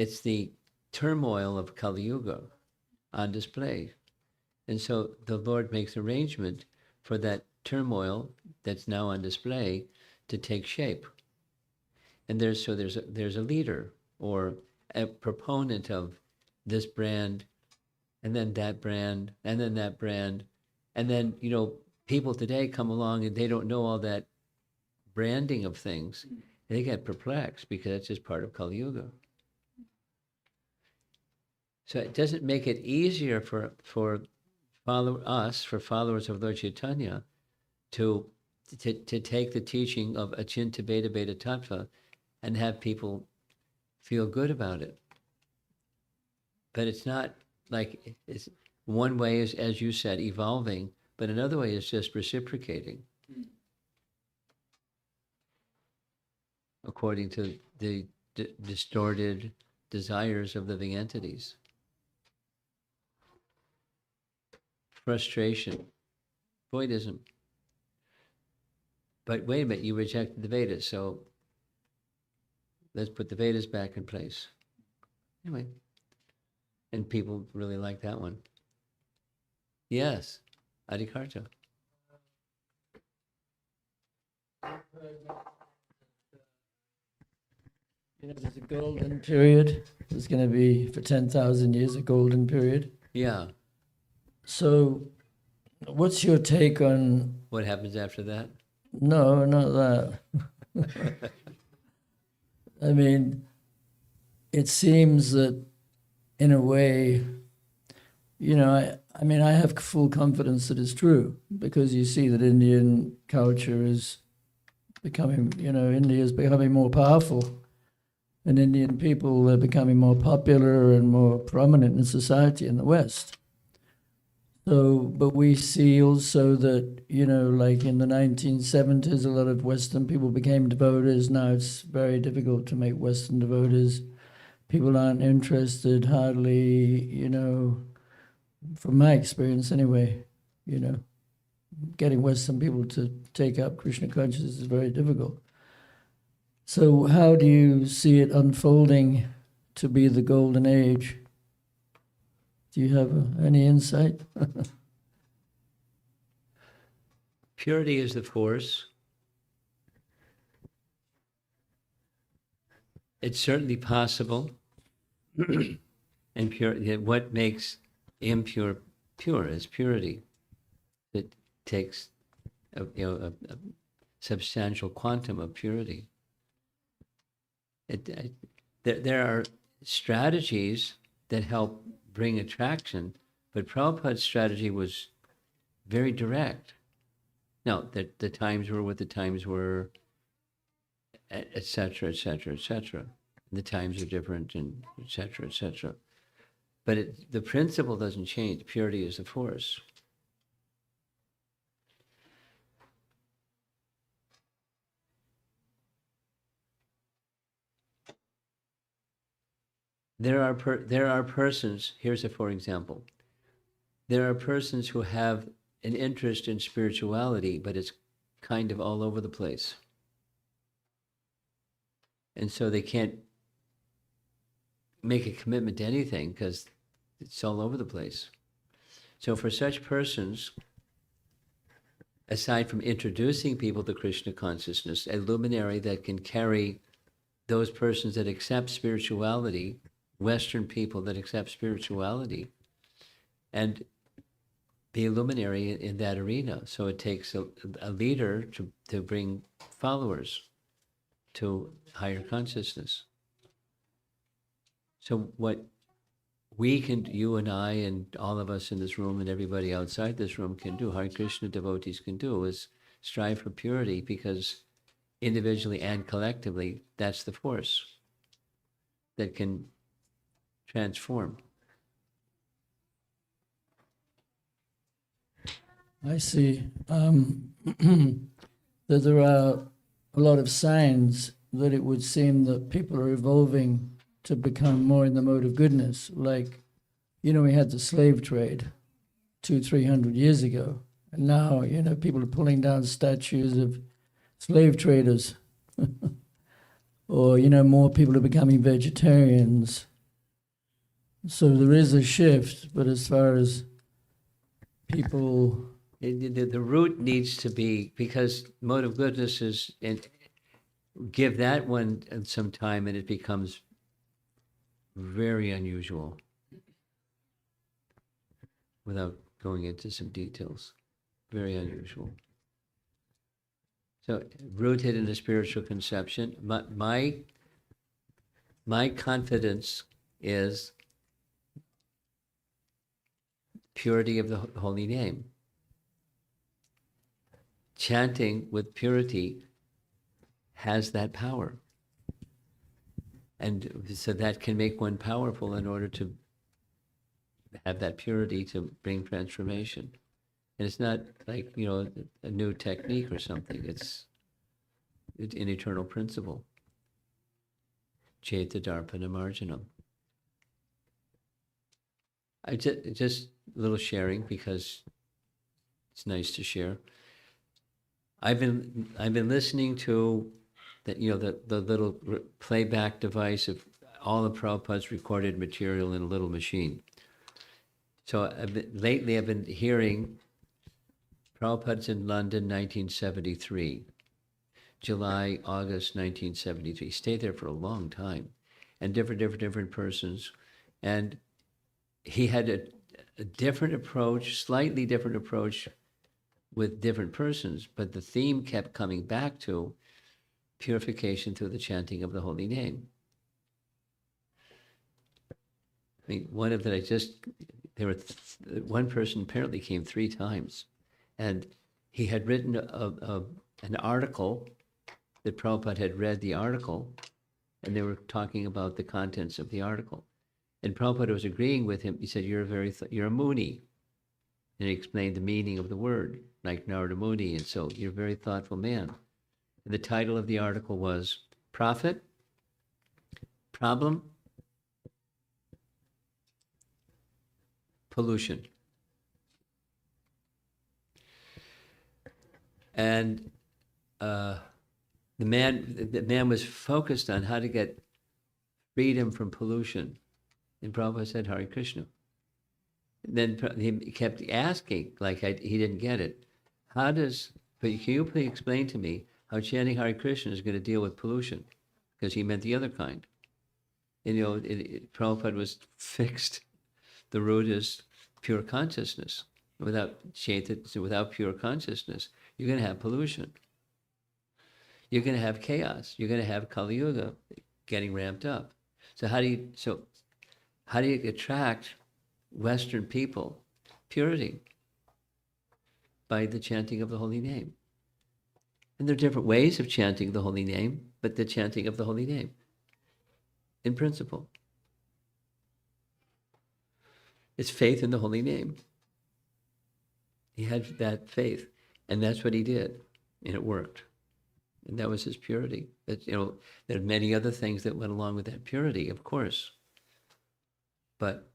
It's the turmoil of Kali Yuga on display. And so the Lord makes arrangement for that turmoil that's now on display to take shape. And there's a leader or a proponent of this brand, and then that brand, and then that brand. And then, people today come along and they don't know all that branding of things. They get perplexed because it's just part of Kali Yuga. So it doesn't make it easier for followers of Lord Chaitanya, to take the teaching of Achinta Beta Beta Tattva and have people feel good about it. But it's not like it's one way is, as you said, evolving, but another way is just reciprocating according to the distorted desires of living entities. Frustration, voidism. But wait a minute, you rejected the Vedas, so let's put the Vedas back in place. Anyway, and people really like that one. Yes, Adikarta. There's a golden period. There's going to be, for 10,000 years, a golden period. Yeah. So, what's your take on... What happens after that? No, not that. I mean, it seems that, in a way, I have full confidence that it's true, because you see that Indian culture is becoming, India is becoming more powerful, and Indian people are becoming more popular and more prominent in society in the West. So, but we see also that, like in the 1970s, a lot of Western people became devotees. Now it's very difficult to make Western devotees. People aren't interested hardly, from my experience anyway, getting Western people to take up Krishna consciousness is very difficult. So how do you see it unfolding to be the golden age? Do you have any insight? Purity is the force. It's certainly possible. And what makes impure pure is purity. It takes a substantial quantum of purity. There are strategies that help bring attraction, but Prabhupada's strategy was very direct. No, that the times were what the times were, et cetera, et cetera, et cetera. The times are different, and et cetera, et cetera. But the principle doesn't change. Purity is the force. There are persons, here's for example, there are persons who have an interest in spirituality, but it's kind of all over the place. And so they can't make a commitment to anything because it's all over the place. So for such persons, aside from introducing people to Krishna consciousness, a luminary that can carry those persons that accept spirituality, Western people that accept spirituality, and be a luminary in that arena. So it takes a leader to bring followers to higher consciousness. So what we can, you and I and all of us in this room and everybody outside this room can do, Hare Krishna devotees can do, is strive for purity, because individually and collectively, that's the force that can transform. I see that there are a lot of signs that it would seem that people are evolving to become more in the mode of goodness. Like, we had the slave trade 200-300 years ago, and now, people are pulling down statues of slave traders. Or, more people are becoming vegetarians. So there is a shift, but as far as people, The root needs to be, because mode of goodness is, and give that one some time and it becomes very unusual without going into some details. Very unusual. So rooted in the spiritual conception, my confidence is purity of the holy name. Chanting with purity has that power. And so that can make one powerful in order to have that purity to bring transformation. And it's not like, a new technique or something. It's an eternal principle. Chaita Darpana Marjanam. I just a little sharing because it's nice to share. I've been listening to the little playback device of all of Prabhupada's recorded material in a little machine. So lately I've been hearing Prabhupada's in London, 1973, July, August, 1973. He stayed there for a long time, and different persons, and he had a different approach, slightly different approach with different persons, but the theme kept coming back to purification through the chanting of the holy name. I mean, one person apparently came 3 times, and he had written an article that Prabhupada had read the article, and they were talking about the contents of the article. And Prabhupada was agreeing with him. He said, you're a Muni. And he explained the meaning of the word, like Narada Muni, and so you're a very thoughtful man. And the title of the article was Prophet, Problem, Pollution. And the man was focused on how to get freedom from pollution. And Prabhupada said, Hare Krishna. Then he kept asking, like he didn't get it. But can you please explain to me how chanting Hare Krishna is going to deal with pollution? Because he meant the other kind. And Prabhupada was fixed. The root is pure consciousness. Without pure consciousness, you're going to have pollution. You're going to have chaos. You're going to have Kali Yuga getting ramped up. So how do you attract Western people? Purity. By the chanting of the holy name. And there are different ways of chanting the holy name, but the chanting of the holy name, in principle. It's faith in the holy name. He had that faith, and that's what he did, and it worked. And that was his purity. But, there are many other things that went along with that purity, of course. But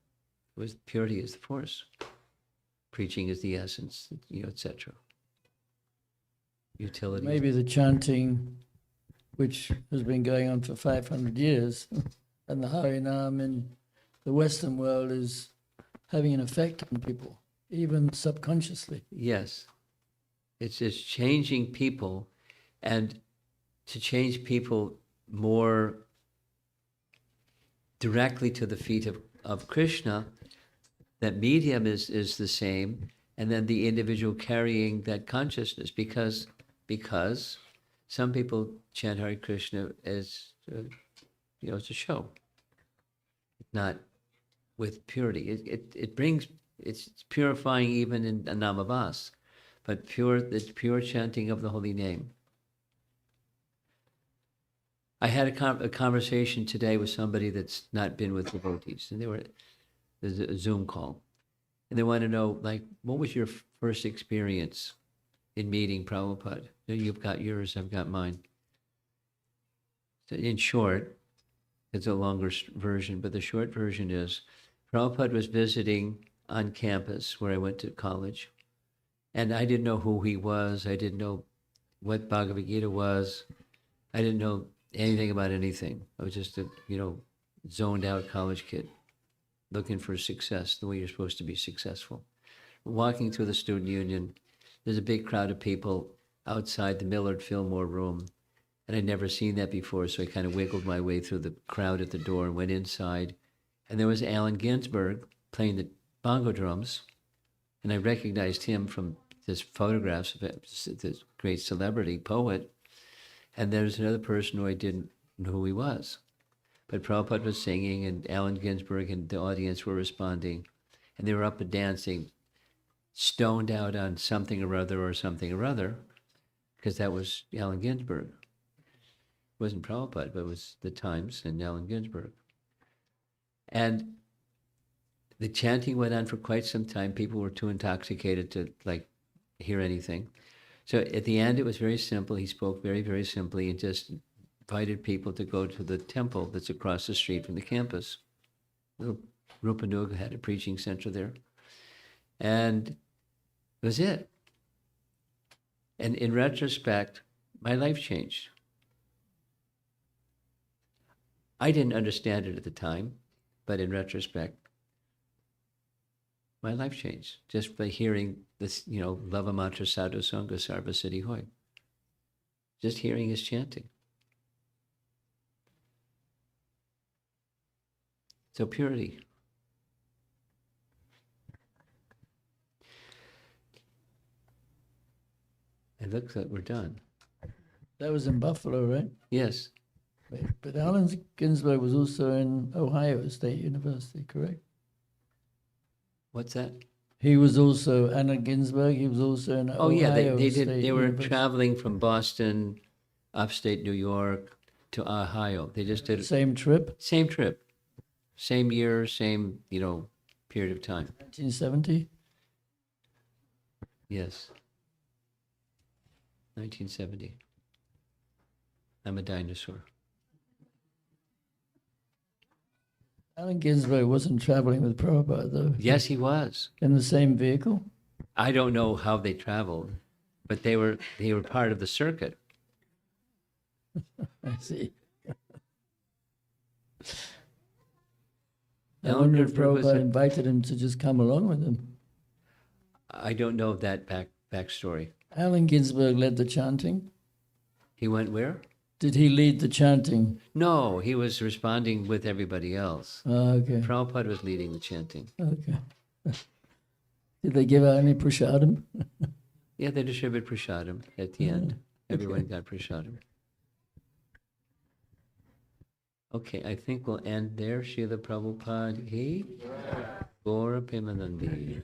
purity is the force. Preaching is the essence, etc. Utility. maybe the chanting, which has been going on for 500 years, and the Harinam in the Western world is having an effect on people, even subconsciously. Yes. It's just changing people, and to change people more directly to the feet of Krishna, that medium is the same, and then the individual carrying that consciousness, because some people chant Hare Krishna as, it's a show, not with purity. It's purifying even in Namavas, but the pure chanting of the holy name. I had a conversation today with somebody that's not been with devotees, and there's a Zoom call, and they want to know, what was your first experience in meeting Prabhupada? You've got yours, I've got mine. So in short, it's a longer version, but the short version is, Prabhupada was visiting on campus where I went to college, and I didn't know who he was. I didn't know what Bhagavad Gita was. I didn't know anything about anything. I was just a, zoned out college kid. looking for success, the way you're supposed to be successful. Walking through the student union, there's a big crowd of people outside the Millard Fillmore room, and I'd never seen that before, so I kind of wiggled my way through the crowd at the door and went inside, and there was Allen Ginsberg playing the bongo drums, and I recognized him from this photographs of this great celebrity poet, and there's another person who I didn't know who he was. But Prabhupada was singing, and Allen Ginsberg and the audience were responding, and they were up and dancing, stoned out on something or other, because that was Allen Ginsberg. It wasn't Prabhupada, but it was the Times and Allen Ginsberg. And the chanting went on for quite some time. People were too intoxicated to hear anything. So at the end, it was very simple. He spoke very, very simply and just invited people to go to the temple that's across the street from the campus. Little Rupanuga had a preaching center there. And it was it. And in retrospect, my life changed. I didn't understand it at the time, but in retrospect, my life changed just by hearing this, Lava Mantra Sadhu Sangha Sarva Siddhi Hoy. Just hearing his chanting. So purity. It looks like we're done. That was in Buffalo, right? Yes. Right. But Allen Ginsberg was also in Ohio State University, correct? What's that? He was also, Allen Ginsberg, he was also in Oh, yeah, Ohio they State did. They were University. traveling from Boston, upstate New York, to Ohio. They just did Same trip, same trip, same year, same period of time. 1970? Yes. 1970. I'm a dinosaur. Allen Ginsberg wasn't traveling with Prabhupada, though. Yes, he was. In the same vehicle? I don't know how they traveled, but they were part of the circuit. I see. I Allen wonder if Ginsberg was Prabhupada a- invited him to just come along with him. I don't know that backstory. Allen Ginsberg led the chanting. He went where? Did he lead the chanting? No, he was responding with everybody else. Okay, Prabhupada was leading the chanting. okay. Did they give out any prasadam? Yeah, they distributed prasadam at the end. Everyone got prasadam. Okay, I think we'll end there. Srila Prabhupada ki Gaura Premanandi.